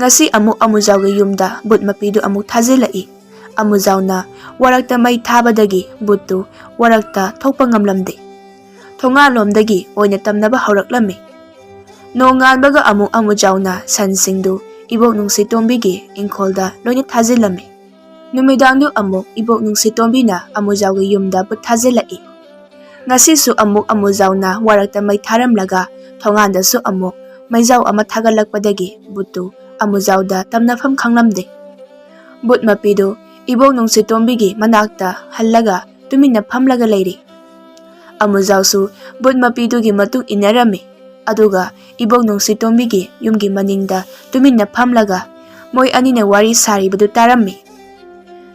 ꯉꯁꯤ ꯑꯃꯨꯛ ꯑꯃꯨꯖꯥꯎꯒꯤ ꯌꯨꯝꯗ ꯕꯨꯠ ꯃꯄꯤꯗꯨ ꯑꯃꯨꯛ ꯊꯥꯖꯤꯜꯂꯛꯏ꯫ ꯑꯃꯨꯖꯥꯎꯅ ꯋꯥꯔꯛꯇ ꯃꯩ ꯊꯥꯕꯗꯒꯤ ꯕꯨꯠꯇꯨ ꯋꯥꯔꯛꯇ ꯊꯣꯛꯄ ꯉꯝꯂꯝꯗꯦ꯫ ꯊꯣꯡꯒꯥꯜꯂꯣꯝꯗꯒꯤ ꯑꯣꯏꯅ ꯇꯝꯅꯕ ꯍꯧꯔꯛꯂꯝꯃꯤ꯫ ꯅꯣꯡꯉꯥꯟꯕꯒ ꯑꯃꯨꯛ ꯑꯃꯨꯖꯥꯎꯅ ꯁꯟꯁꯤꯡꯗꯨ ꯏꯕꯣꯛ ꯅꯨꯡꯁꯤꯇꯣꯝꯕꯤꯒꯤ ꯏꯪꯈꯣꯜꯗ ꯂꯣꯏꯅ ꯊꯥꯖꯤꯜꯂꯝꯃꯤ꯫ ꯅꯨꯃꯤꯗꯥꯡꯗꯨ ꯑꯃꯨꯛ ꯏꯕꯣꯛ ꯅꯨꯡꯁꯤꯇꯣꯝꯕꯤꯅ ꯑꯃꯨꯖꯥꯎꯒꯤ ꯌꯨꯝꯗ ꯕꯨꯠ ꯊꯥꯖꯤꯜꯂꯛꯏ꯫ ꯉꯁꯤꯁꯨ ꯑꯃꯨꯛ ꯑꯃꯨꯖꯥꯎꯅ ꯋꯥꯔꯛꯇ ꯃꯩ ꯊꯥꯔꯝꯂꯒ ꯊꯣꯡꯒꯥꯟꯗꯁꯨ ꯑꯃꯨꯛ ꯃꯩꯖꯥꯎ ꯑꯃ ꯊꯥꯒꯠꯂꯛꯄꯗꯒꯤ ꯕꯨꯠꯇꯨ ꯑꯃꯨꯖꯥꯎꯗ ꯇꯝꯅꯐꯝ ꯈꯪꯂꯝꯗꯦ꯫ ꯕꯨꯠ ꯃꯄꯤꯗꯨ ꯏꯕꯣꯛ ꯅꯨꯡꯁꯤꯇꯣꯝꯕꯤꯒꯤ ꯃꯅꯥꯛꯇ ꯍꯜꯂꯒ ꯇꯨꯃꯤꯟꯅ ꯐꯝꯂꯒ ꯂꯩꯔꯤ꯫ ꯑꯃꯨꯖꯥꯎꯁꯨ ꯕꯨꯠ ꯃꯄꯤꯗꯨꯒꯤ ꯃꯇꯨꯡ ꯏꯟꯅꯔꯝꯃꯤ ꯑꯗꯨꯒ ꯏꯕꯣꯛ ꯅꯨꯡꯁꯤꯇꯣꯝꯕꯤꯒꯤ ꯌꯨꯝꯒꯤ ꯃꯅꯤꯡꯗ ꯇꯨꯃꯤꯟꯅ ꯐꯝꯂꯒ ꯃꯣꯏ ꯑꯅꯤꯅ ꯋꯥꯔꯤ ꯁꯥꯔꯤꯕꯗꯨ ꯇꯥꯔꯝꯃꯤ꯫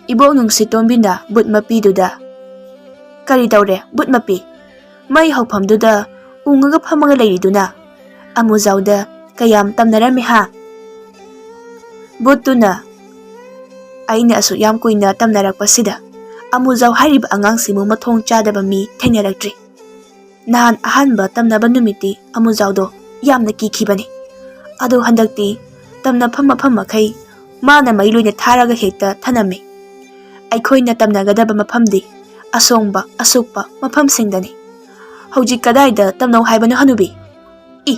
ꯏꯕꯣꯛ ꯅꯨꯡꯁꯤꯇꯣꯝꯕꯤꯅ ꯕꯨꯠ ꯃꯄꯤꯗꯨꯗ "ꯀꯔꯤ ꯇꯧꯔꯦ ꯕꯨꯠ ꯃꯄꯤ? ꯃꯩ ꯍꯧꯐꯝꯗꯨꯗ ꯎꯪꯉꯒ ꯐꯝꯃꯒ ꯂꯩꯔꯤꯗꯨꯅ? ꯑꯃꯨꯖꯥꯎꯗ ꯀꯌꯥꯝ ꯇꯝꯅꯔꯝꯃꯤ ꯍꯥ?" ꯕꯨꯠꯇꯨꯅ "ꯑꯩꯅ ꯑꯁꯨꯛ ꯌꯥꯝ ꯀꯨꯏꯅ ꯇꯝꯅꯔꯛꯄꯁꯤꯗ ꯑꯃꯨꯖꯥꯎ ꯍꯥꯏꯔꯤꯕ ꯑꯉꯥꯡꯁꯤꯃꯨ ꯃꯊꯣꯡ ꯆꯥꯗꯕ ꯃꯤ ꯊꯦꯡꯅꯔꯛꯇ꯭ꯔꯤ꯫ ꯅꯍꯥꯟ ꯑꯍꯥꯟꯕ ꯇꯝꯅꯕ ꯅꯨꯃꯤꯠꯇꯤ ꯑꯃꯨꯖꯥꯎꯗꯣ ꯌꯥꯝꯅ ꯀꯤꯈꯤꯕꯅꯤ꯫ ꯑꯗꯣ ꯍꯟꯗꯛꯇꯤ ꯇꯝꯅꯐꯝ ꯃꯐꯝ ꯃꯈꯩ ꯃꯥꯅ ꯃꯩ ꯂꯣꯏꯅ ꯊꯥꯔꯒ ꯍꯦꯛꯇ ꯊꯅꯝꯃꯤ꯫ ꯑꯩꯈꯣꯏꯅ ꯇꯝꯅꯒꯗꯕ ꯃꯐꯝꯗꯤ ꯑꯁꯣꯡꯕ ꯑꯁꯨꯛꯄ ꯃꯐꯝꯁꯤꯡꯗꯅꯤ꯫ ꯍꯧꯖꯤꯛ ꯀꯗꯥꯏꯗ ꯇꯝꯅꯧ ꯍꯥꯏꯕꯅꯣ ꯍꯅꯨꯕꯤ?" "ꯏ,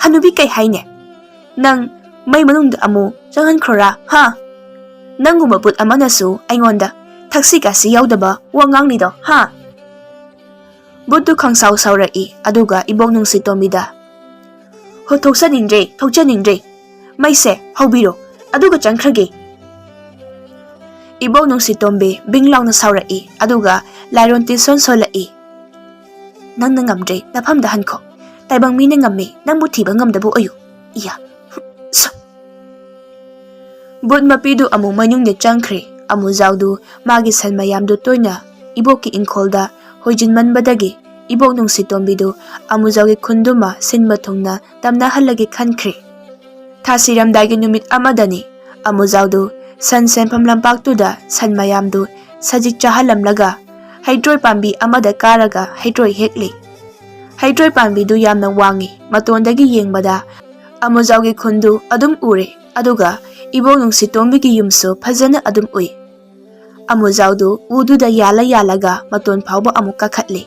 ꯍꯅꯨꯕꯤ ꯀꯩ ꯍꯥꯏꯅꯦ? ꯅꯪ ꯃꯩ ꯃꯅꯨꯡꯗ ꯑꯃꯨꯛ ꯆꯪꯍꯟꯈ꯭ꯔꯣꯔꯥ ꯍꯥ? ꯅꯪꯒꯨꯝꯕ ꯕꯨꯠ ꯑꯃꯅꯁꯨ ꯑꯩꯉꯣꯟꯗ ꯊꯛꯁꯤ ꯈꯥꯁꯤ ꯌꯥꯎꯗꯕ ꯋꯥ ꯉꯥꯡꯂꯤꯗꯣ ꯍꯥ?" ꯕꯨꯠꯇꯨ ꯈꯪꯁꯥꯎ ꯁꯥꯎꯔꯛꯏ ꯑꯗꯨꯒ ꯏꯕꯣꯛ ꯅꯨꯡꯁꯤꯇꯣꯝꯕꯤꯗ "ꯊꯣꯛꯆꯅꯤꯡꯗ꯭ꯔꯦ, ꯃꯩꯁꯦ ꯍꯧꯕꯤꯔꯣ ꯑꯗꯨꯒ ꯆꯪꯈ꯭ꯔꯒꯦ." ꯏꯕꯣꯛ ꯅꯨꯡꯁꯤꯇꯣꯝꯕꯤ ꯕꯤꯡ ꯂꯥꯎꯅ ꯁꯥꯎꯔꯛꯏ ꯑꯗꯨꯒ ꯂꯥꯏꯔꯣꯟ ꯇꯤꯟꯁꯣꯟ ꯁꯣꯜꯂꯛꯏ꯫ "ꯅꯪꯅ ꯉꯝꯗ꯭ꯔꯦ ꯅꯐꯝꯗ ꯍꯟꯈꯣ꯫ ꯇꯥꯏꯕꯪ ꯃꯤꯅ ꯉꯝꯃꯦ ꯅꯪꯕꯨ ꯊꯤꯕ ꯉꯝꯗꯕ ꯑꯣꯏꯌꯨ꯫ ꯏꯌꯥ ꯁꯨ." ꯕꯨꯠ ꯃꯄꯤꯗꯨ ꯑꯃꯨꯛ ꯃꯅꯨꯡꯗ ꯆꯪꯈ꯭ꯔꯦ꯫ ꯑꯃꯨꯖꯥꯎꯗꯨ ꯃꯥꯒꯤ ꯁꯟ ꯃꯌꯥꯝꯗꯨ ꯇꯣꯏꯅ ꯏꯕꯣꯛꯀꯤ ꯏꯪꯈꯣꯜꯗ ꯍꯣꯏꯖꯤꯟꯃꯟꯕꯗꯒꯤ ꯏꯕꯣꯛ ꯅꯨꯡꯁꯤꯇꯣꯝꯕꯤꯗꯨ ꯑꯃꯨꯖꯥꯎꯒꯤ ꯈꯨꯟꯗꯨꯃ ꯁꯤꯟꯕ ꯊꯨꯡꯅ ꯇꯝꯅꯍꯜꯂꯒꯦ ꯈꯟꯈ꯭ꯔꯦ꯫ ꯊꯥ ꯁꯤꯔꯝꯗꯥꯏꯒꯤ ꯅꯨꯃꯤꯠ ꯑꯃꯗꯅꯤ ꯑꯃꯨꯖꯥꯎꯗꯨ ꯁꯟ ꯁꯦꯟꯐꯝ ꯂꯝꯄꯥꯛꯇꯨꯗ ꯁꯟ ꯃꯌꯥꯝꯗꯨ ꯁꯖꯤꯛ ꯆꯥꯍꯜꯂꯝꯂꯒ ꯍꯩꯇ꯭ꯔꯣꯏ ꯄꯥꯝꯕꯤ ꯑꯃꯗ ꯀꯥꯔꯒ ꯍꯩꯇ꯭ꯔꯣꯏ ꯍꯦꯛꯂꯤ꯫ ꯍꯩꯇ꯭ꯔꯣꯏ ꯄꯥꯝꯕꯤꯗꯨ ꯌꯥꯝꯅ ꯋꯥꯡꯉꯤ꯫ ꯃꯇꯣꯟꯗꯒꯤ ꯌꯦꯡꯕꯗ ꯑꯃꯨꯖꯥꯎꯒꯤ ꯈꯨꯟꯗꯨ ꯑꯗꯨꯝ ꯎꯔꯦ ꯑꯗꯨꯒ ꯏꯕꯣꯛ ꯅꯨꯡꯁꯤꯇꯣꯝꯕꯤꯒꯤ ꯌꯨꯝꯁꯨ ꯐꯖꯅ ꯑꯗꯨꯝ ꯎꯏ꯫ ꯑꯃꯨꯖꯥꯎꯗꯨ ꯎꯗꯨꯗ ꯌꯥꯜꯂ ꯌꯥꯜꯂꯒ ꯃꯇꯣꯟ ꯐꯥꯎꯕ ꯑꯃꯨꯛ ꯀꯥꯈꯠꯂꯤ꯫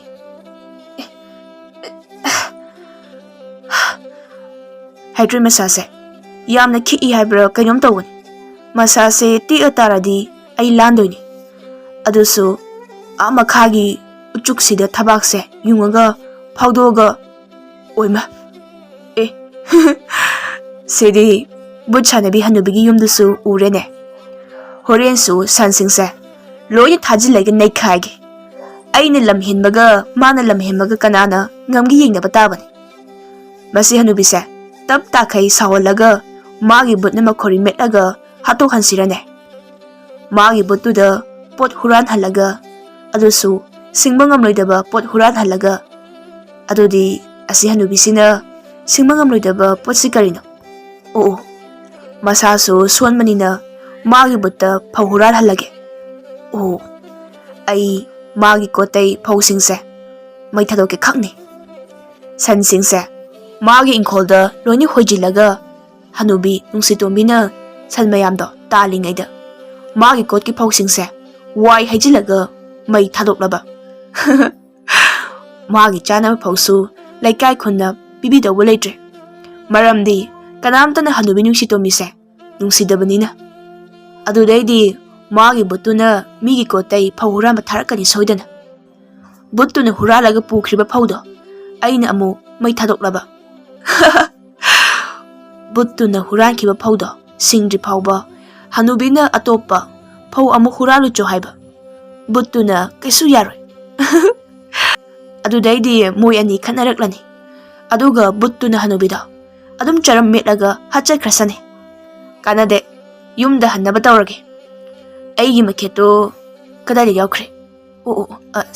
"ꯍꯩꯇ꯭ꯔꯣꯏ ꯃꯁꯥꯁꯦ ꯌꯥꯝꯅ ꯈꯤꯛꯏ ꯍꯥꯏꯕ꯭ꯔꯥ ꯀꯩꯅꯣꯝ ꯇꯧꯕꯅꯤ꯫ ꯃꯁꯥꯁꯦ ꯇꯦꯛꯑ ꯇꯥꯔꯗꯤ ꯑꯩ ꯂꯥꯟꯗꯣꯏꯅꯤ꯫ ꯑꯗꯨꯁꯨ ꯃꯈꯥꯒꯤ ꯎꯆꯨꯛꯁꯤꯗ ꯊꯕꯥꯛꯁꯦ ꯌꯨꯡꯉꯒ ꯐꯥꯎꯗꯣꯛꯑꯒ ꯑꯣꯏꯃ ꯑꯦ ꯁꯤꯗꯤ ꯕꯨꯠ ꯁꯥꯟꯅꯕꯤ ꯍꯅꯨꯕꯤꯒꯤ ꯌꯨꯝꯗꯨꯁꯨ ꯎꯔꯦꯅꯦ꯫ ꯍꯣꯔꯦꯟꯁꯨ ꯁꯟꯁꯤꯡꯁꯦ ꯂꯣꯏꯅ ꯊꯥꯖꯤꯜꯂꯒ ꯅꯩꯈꯥꯏꯒꯦ꯫ ꯑꯩꯅ ꯂꯝ ꯍꯦꯟꯕꯒ ꯃꯥꯅ ꯂꯝ ꯍꯦꯟꯕꯒ ꯀꯅꯥꯅ ꯉꯝꯒꯤ ꯌꯦꯡꯅꯕ ꯇꯥꯕꯅꯤ꯫ ꯃꯁꯤ ꯍꯅꯨꯕꯤꯁꯦ ꯇꯞ ꯇꯥꯈꯩ ꯁꯥꯎꯍꯜꯂꯒ ꯃꯥꯒꯤ ꯕꯨꯠꯅ ꯃꯈꯣꯔꯤ ꯃꯦꯠꯂꯒ ꯍꯥꯠꯇꯣꯛꯍꯟꯁꯤꯔꯅꯦ꯫ ꯃꯥꯒꯤ ꯕꯨꯠꯇꯨꯗ ꯄꯣꯠ ꯍꯨꯔꯥꯟꯍꯜꯂꯒ ꯑꯗꯨꯁꯨ ꯁꯤꯡꯕ ꯉꯝꯂꯣꯏꯗꯕ ꯄꯣꯠ ꯍꯨꯔꯥꯟꯍꯜꯂꯒ ꯑꯗꯨꯗꯤ ꯑꯁꯤ ꯍꯅꯨꯕꯤꯁꯤꯅ ꯁꯤꯡꯕ ꯉꯝꯂꯣꯏꯗꯕ ꯄꯣꯠꯁꯤ ꯀꯔꯤꯅꯣ? ꯑꯣ ꯃꯁꯥꯁꯨ ꯁꯣꯟꯕꯅꯤꯅ ꯃꯥꯒꯤ ꯕꯨꯠꯇ ꯐꯧ ꯍꯨꯔꯥꯟꯍꯜꯂꯒꯦ꯫ ꯑꯣ ꯑꯩ ꯃꯥꯒꯤ ꯀꯣꯇꯩ ꯐꯧꯁꯤꯡꯁꯦ ꯃꯩ ꯊꯥꯗꯣꯛꯀꯦ ꯈꯛꯅꯤ꯫ ꯁꯟꯁꯤꯡꯁꯦ ꯃꯥꯒꯤ ꯏꯪꯈꯣꯜꯗ ꯂꯣꯏꯅ ꯍꯣꯏꯖꯤꯜꯂꯒ ꯍꯅꯨꯕꯤ ꯅꯨꯡꯁꯤꯇꯣꯝꯕꯤꯅ ꯁꯟ ꯃꯌꯥꯝꯗꯣ ꯇꯥꯜꯂꯤꯉꯩꯗ ꯃꯥꯒꯤ ꯀꯣꯠꯀꯤ ꯐꯧꯁꯤꯡꯁꯦ ꯋꯥꯏ ꯍꯩꯖꯤꯜꯂꯒ ꯃꯩ ꯊꯥꯗꯣꯛꯂꯕ ꯃꯥꯒꯤ ꯆꯥꯅꯕ ꯐꯧꯁꯨ ꯂꯩꯀꯥꯏ ꯈꯨꯟꯅ ꯄꯤꯕꯤꯗꯧꯕ ꯂꯩꯇ꯭ꯔꯦ꯫ ꯃꯔꯝꯗꯤ ꯀꯅꯥꯝꯇꯅ ꯍꯅꯨꯕꯤ ꯅꯨꯡꯁꯤꯇꯣꯝꯕꯤꯁꯦ ꯅꯨꯡꯁꯤꯗꯕꯅꯤꯅ꯫ ꯑꯗꯨꯗꯩꯗꯤ ꯃꯥꯒꯤ ꯕꯨꯠꯇꯨꯅ ꯃꯤꯒꯤ ꯀꯣꯠꯇꯩ ꯐꯧ ꯍꯨꯔꯥꯟꯕ ꯊꯥꯔꯛꯀꯅꯤ ꯁꯣꯏꯗꯅ꯫ ꯕꯨꯠꯇꯨꯅ ꯍꯨꯔꯥꯜꯂꯒ ꯄꯨꯈ꯭ꯔꯤꯕ ꯐꯧꯗꯣ ꯑꯩꯅ ꯑꯃꯨꯛ ꯃꯩ ꯊꯥꯗꯣꯛꯂꯕ ꯕꯨꯠꯇꯨꯅ ꯍꯨꯔꯥꯟꯈꯤꯕ ꯐꯧꯗꯣ ꯁꯤꯡꯗ꯭ꯔꯤ ꯐꯥꯎꯕ ꯍꯅꯨꯕꯤꯅ ꯑꯇꯣꯞꯄ ꯐꯧ ꯑꯃꯨꯛ ꯍꯨꯔꯥꯜꯂꯨꯆꯣ ꯍꯥꯏꯕ ꯕꯨꯠꯇꯨꯅ ꯀꯩꯁꯨ ꯌꯥꯔꯣꯏ꯫ ꯑꯗꯨꯗꯩꯗꯤ ꯃꯣꯏ ꯑꯅꯤ ꯈꯠꯅꯔꯛꯂꯅꯤ ꯑꯗꯨꯒ ꯕꯨꯠꯇꯨꯅ ꯍꯅꯨꯕꯤꯗꯣ ꯑꯗꯨꯝ ꯆꯔꯝ ꯃꯦꯠꯂꯒ ꯍꯥꯠꯆꯈ꯭ꯔꯁꯅꯤ꯫ ꯀꯥꯟꯅꯗꯦ, ꯌꯨꯝꯗ ꯍꯟꯅꯕ ꯇꯧꯔꯒꯦ꯫ ꯑꯩꯒꯤ ꯃꯩꯈꯦꯠꯇꯣ ꯀꯗꯥꯏꯗ ꯌꯥꯎꯈ꯭ꯔꯦ? ꯑꯣ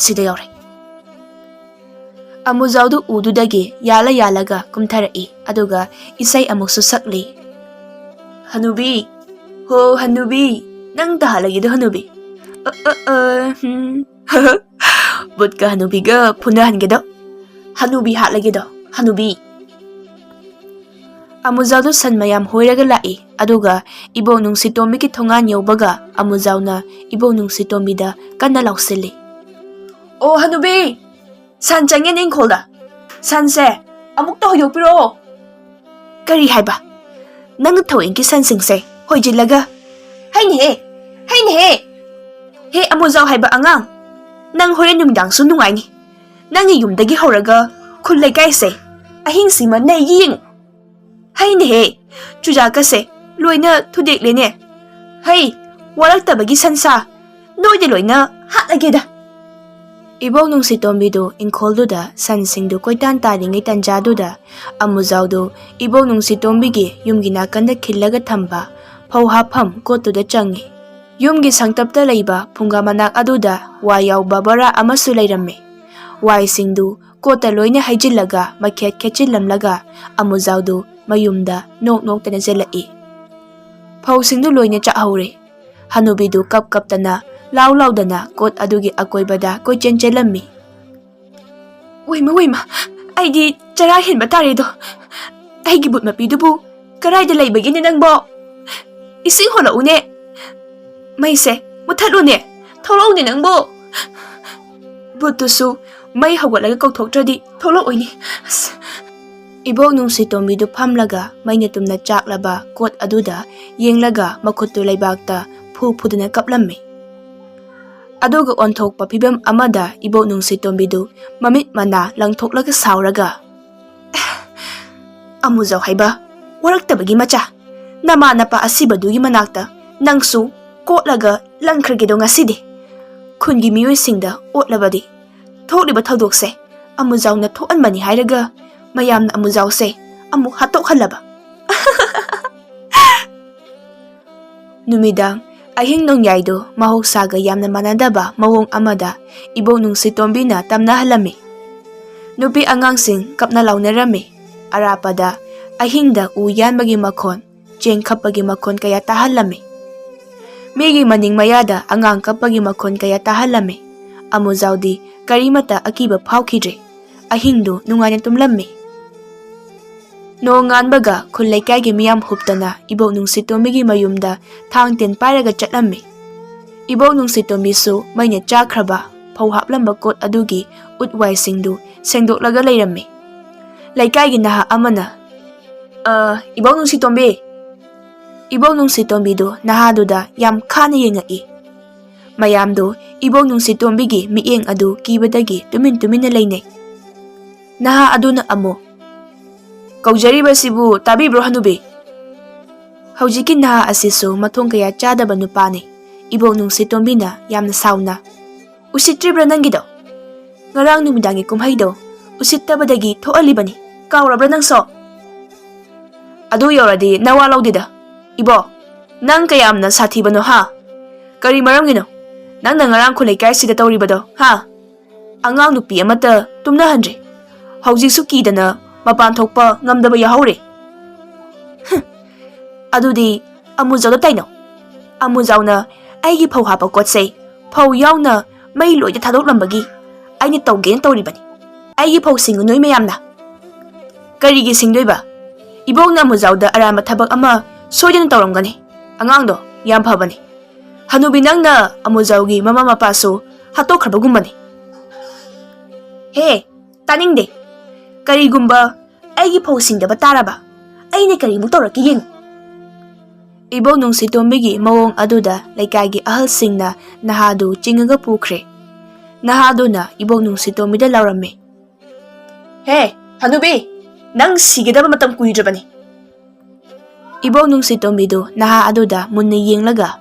ꯁꯤꯗ ꯌꯥꯎꯔꯦ꯫ Amujawdu ududagi yala yalaga kumtharai aduga isai amuksu sakli. Hanubi, ho Hanubi, nang tahalagido Hanubi. Butka Hanubiga punahan gido. Hanubi halagido, Hanubi. Amujawdu san mayam hoiraga lai aduga ibo nung sitomi ki thongan yaubaga amujawna ibo nung sitomida kanna lausili. Oh Hanubi! San changye ning kholda. Sanse amuk to hoyopiro. Kari haiba. Nang thoing ki san singse hoijilaga. Haine he. He amujaw haiba angang. Nang horen numdang su nungai ni. Nang yumdagi horaga khulai kaise. Ahing sima nei ying. Haine he. Chujaka se loina thudek lene. Hai warak tabagi sansa. Noi de loina hatlageda. Ibo nung sitombidu ingkolduda sansingdu koitan taringai tanjaduda amujawdu ibo nung sitombigi yumgi nakanda khillaga thamba phau hapam kotuda changi yumgi sangtapta leiba phunga manak aduda wayaw babara amasu leiramme wai singdu kota loina haijillaga makhet khechillamlaga amujawdu mayumda nok nok tana jelai phau singdu loina chahore hanubidu kap tana lau dana kot adugi akoibada koi chenchelammi. Wima, aidi chara hin batare do. Aigi but mapidubu, karai de lay begini nang bo. Ising hola une. May se, mutalo ne, tholo ne nang bo. Butusu, may hawalaga kau thok tradi, tholo oini. Ibog nung sitombidu pamlaga, may natum na chaklaba kot aduda, yenglaga makutu laybakta, puduna kaplammi. Aduga onthokpa pibam amada ibo nung sitombidu mamit mana langthoklaga sauraga. Amujaw haiba, waraktabagi macha. Nama napa asibadugi manakta nangsu kotlaga langkhargido ngasidi. Khungi miyoisingda otlabadi. Thokliba thadokse amujaw na thoanmani hairaga mayamna amujaw se amuk hatokhalaba. Numidang ahing nung yaido mahoksaga yamna manadaba mawong amada ibo nung sitombina tamna halami. Nupi angangsing kapna launarami. Arapada ahingda uyan magi makon, jeng kapagi makon kaya tahalami. Migi maning mayada angang kapagi makon kaya tahalami. Amujawdi karimata akiba phawkidre. Ahingdo nungayan tumlami. Noongan baga khulay kaygi miyam huptana ibo nung sitomigi mayumda thangtin paraga chatlammi. Ibo nung sitombi su mayna chakraba phau haplamba kot adugi utwai singdu sengdoklaga leirammi. Laikaygi naha amana ibo nung sitombi. Ibo nung sitombidu nahaduda yam khana yengai. Mayamdo ibo nung sitombigi mieng adu kibadagi tumin na lainay. Naha aduna amo. Kaujariba sibu tabibro Hanubi. Haujikin naha asisu mathong kaya chadaba nupani. Ibo nung sitombina yamna sauna. Usitribra nangido. Ngarang numidangi kumhaydo. Usittabadagi thoalibani. Kaurabra nang so. Adu yoradi nawalaw dida. Ibo, nang kayamna sathibano ha? Kari maramgino. Nang nangarang kulay kay sida tawribado ha? Angang nupi amata tumnahandri. Haujiksu kidana mapan thokpa ngamdaba yahore. Adudi amujawda taino. Amujawna aigi phau hapa kotse phau yawna may loida thadoklambagi aini tawgen tawribani. Aigi phau singu noi mayamna. Karigi singdoiba? Ibong na amujawda arama thabak ama soidana tawramgani. Angangdo yam phabani. Hanubi nangna amujawgi mama mapaso hatokhrabagumani. He, taningde. Karigumba aigi phau singdaba taraba aine karimuk tawraki yeng. Ibo nung sitombigi mawong aduda laikaygi ahalsingna nahadu chingaga pukre. Nahadu na ibo nung sitombida laurame. He, Hanubi, nang sigidaba matam kuidrabani. Ibo nung sitombido naha aduda munna yenglaga.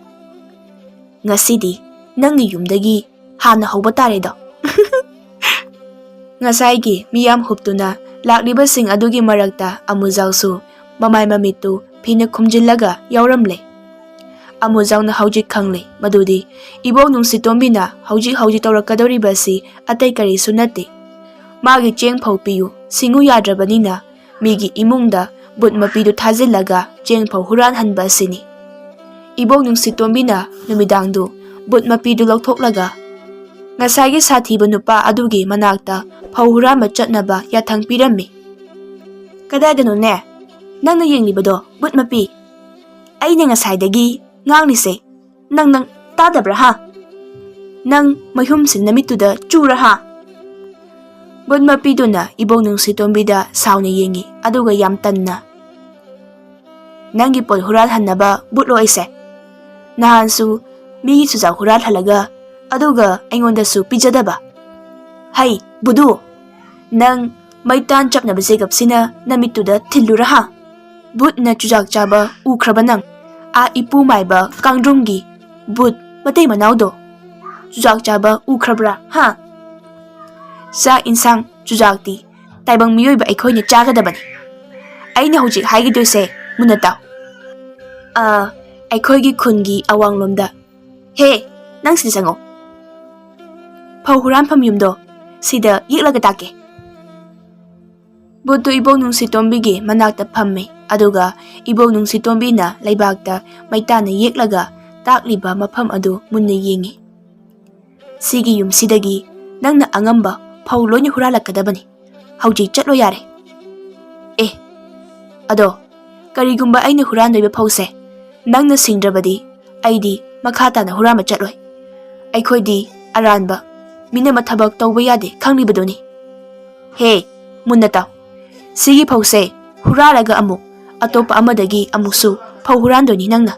Ngasidi nangi yumdagi hana hauba tare do. Ngasaygi miyam huptuna laklibasing adugi marakta amujawsu mamay mamitu phina khumjillaga yauramle. Amujawna haujik khangle madudi ibo nung sitombina haujik tawrakadoribasi atay karisu nate. Magi cheng phau piyu singu yadrabanina migi imungda but mapidu thazillaga cheng phau huran hanba asini. Ibong Nungsitombina numidangdu but mapidu lauthoklaga ngasagi sathiba nupa adugi manakta phau huranba chatnaba yathang pirammi. Kadadano ne? Nangna yenglibado but mapi. Aine ngasaidagi nganglise. Nang tadabra ha? Nang mayhumsin namituda chura ha? But mapiduna Ibong Nungsitombida sauna yengi aduga yam tanna. Nangi pol hural hannaba butlo aise. Nahansu migi suja hural halaga aduga aingondasu pijadaba. Hai budu. Nang maitan chapnaba segapsina namituda thillura ha? But na chujak chaba ukraba nang. A ipu maiba kangdrumgi but matay manawdo. Chujak chaba ukrabra ha? Sa insang chujakti taibang miyoy ba aikoy na chagadabani. Ay na hujik haigidoise munataw. Aikoy gi kungi awang lomda. He, nang sinisango. Pauhuran pamyumdo, sida yiklagatake. Buto Ibong Nungsitombigi manakta pamme, aduga Ibong Nungsitombina na laibagta maitana yiklaga takliba mapam adu munna yengi. Sigi sidagi nang na angamba paulo niya huralakadabani. Haujik chatlo yare. Ado, karigumba ay na hurandoy ba pause. Nang na singdrabadi, ay di makata na hurama chatloy. Ay koy di aranba, minamathabag tawba yade kang libado ni. He, munataw. Sige pause, huralaga amuk, atopa amadagi amusu, pauhurando ni nang na.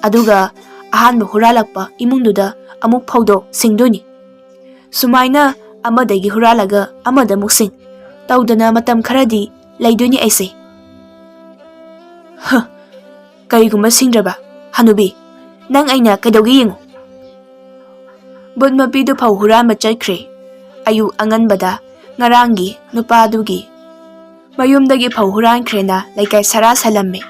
Aduga, ahan mo huralak pa imungduda amuk paudo singdo ni. Sumayna amadagi huralaga amada muksing, tawdana matam karadi laydo ni aise. Karigumba singdraba, hanubi, nang ay na kadawgi yengo. But mapido pauhurama chakre, ayu angan bada, ngarangi, nupadugi. Mayumdagi pauhuran krena laikay sara salamme.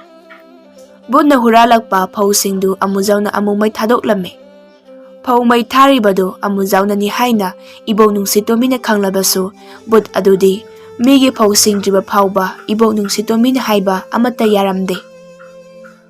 But na huralak pa pausingdu amuzaw na among may tadok lamme. Pau may taribado amuzaw na ni Haina Ibong Nungsitomi na kanglabaso, but adudi, migi pausingdriba pauba Ibong Nungsitomi na haiba amata yaramde.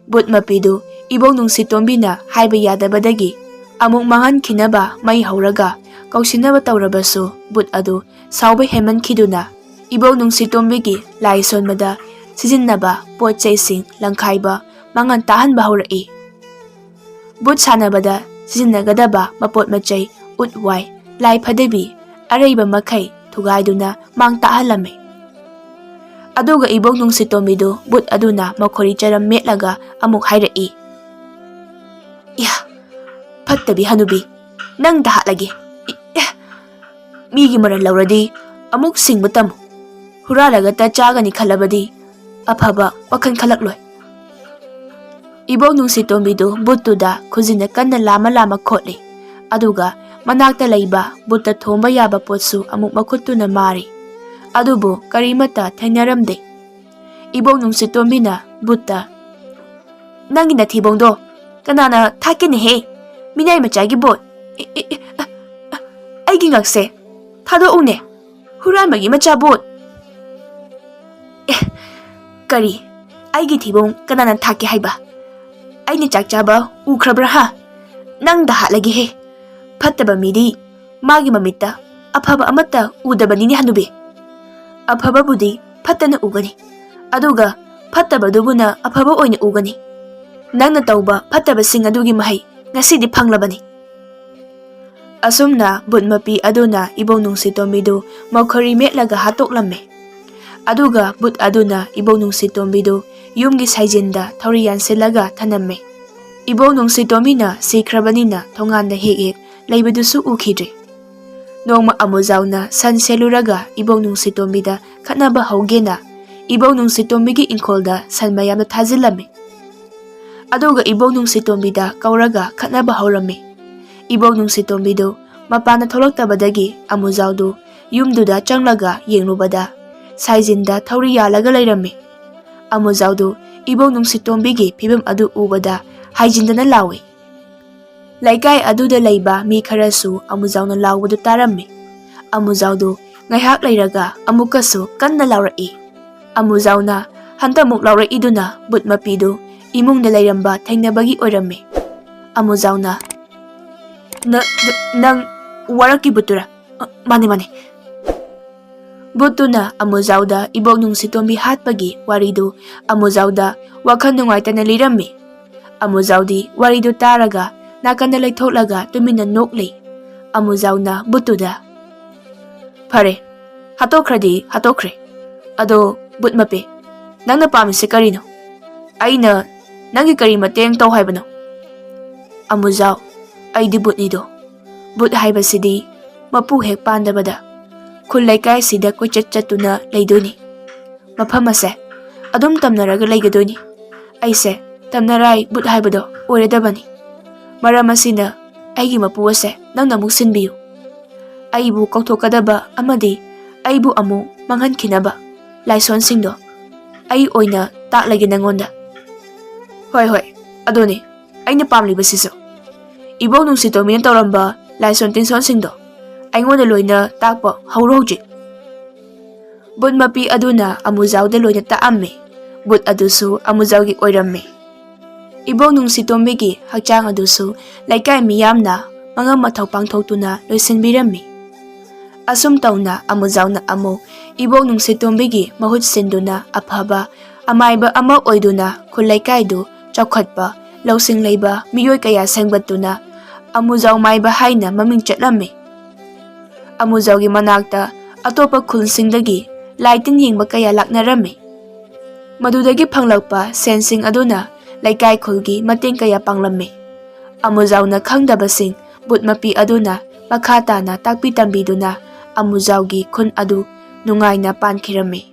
But mapido Ibong Nungsitomi na haiba yadabadagi, among mangan kinaba may hauraga, kausinaba tawrabaso, but adu, sawbay heman kiduna. Ibong Nungsitombigi laison mada, sisinaba, potsay langkayba, mangan tahan bahaurai. But sana bada, sisinagadaba, mapot machay, utway, lai padabi, arayba makay, tugayduna, mang taahalame. Aduga Ibong Nungsitomido, but aduna, makori charam metlaga, amok hayrai. Patabi hanubi, nang dahat lagi. Migi maran lauradi, amok sing batamo. Huralaga ta chaga ni kalabadi, apaba wakan kalakloy. Ibong Nungsitombida butuda kuzina kanna lama kotli, aduga manakta layba buta thomba yaba potsu amuk makutu na mari. Adubo karimata thanyaramde. Ibong Nungsitombina buta. Nangi na thibong do, kanana thakini he, minay machagi bot. Ay gingakse, thado une, huran magi machabot. Kari, ay githibong kanana thaki haiba. Ay ni chakchaba ukrabra ha. Nang dahat lagi he. Pataba midi, magi mamita, apaba amata udabani ni hanubi. Apaba budi, patana ugani. Aduga, pataba dubuna apaba oina ugani. Nang natawba pataba sing adugi mahay, ngasidi panglabani. Asumna, budmapi aduna Ibong Nungsitomido, maukari metlaga hatok lamme. Aduga but aduna Ibong Nungsitomido yumgi saijinda tauriyan silaga tanamme. Ibong Nungsitombina sikrabanina tonganda higit laybadusu ukidre. Nongma amuzaw na san seluraga Ibong Nungsitombida kanaba haugena Ibong Nungsitombigi inkolda san mayamna tazilame. Aduga Ibong Nungsitombida kauraga kanaba haurame. Ibong Nungsitomido mapana tholoktabadagi amuzawdu yumduda changlaga yenglubada saijinda tauri yalaga lairame. Amuzawdu Ibong Nungsitombigi pibam adu ubada haijindana lawi. Laikay aduda layba mi karasu amuzawna lawadu tarame. Amuzawdu Ngayhak layraga amukasu kanna laurai. Amuzauna hantamuk lauraiduna but mapidu imung na layramba thainabagi oirame. Amuzauna nang waraki butura. Mani. Butuna amuzauda ibog nung sitombi hatpagi waridu amuzauda wakhan nungaitana lirami. Amuzaudi waridu taraga nakanda laythoklaga tumina noklay. Amuzauna butuda. Pare, hatokre. Ado but mape. Nangna pamise karino. Aina nangi kari mateng tau haibano. Amuzau, ay di but nido. But haibasidi mapu hek pandabada. Khul laikai sida ko chatuna laydoni. Maphamase adum tamnaraga laygadoni. Aise tamnarai but haibado oiradabani. Maramasina aigi mapu ase nangna muk sinbiyu. Aibu kauthokadaba amadi aibu amu manghankinaba laison singdo ai oina taklagi nangonda. Hoi adoni aina pamliba siso. Ibong nung sito mina tawramba laison tinson singdo aingonda loina takpa hauroji. But mapi aduna amuzauda loina taamme. But adusu amuzaugi oiramme. Ibong nung sitombigi hakchang adusu laikai miyamna mga mathaw pangthoktuna loisinbirammi. Asum tauna amuzauna amo ibog nung sitombigi mahut sinduna aphaba amayba ama oiduna khulaikaidu chawkhatpa lausing leiba miyoi kaya sengbatuna amuzau maiba haina maming chatlamme. Amuzaugi manakta atopa khulsingdagi laitin yingba kaya laknaramme. Madudagi phanglakpa sensing aduna laikai khulgi mateng kaya panglamme. Amuzauna khangdabasing but mapi aduna makhata na takpi tambiduna amuzaugi khun adu nungai na pankirame.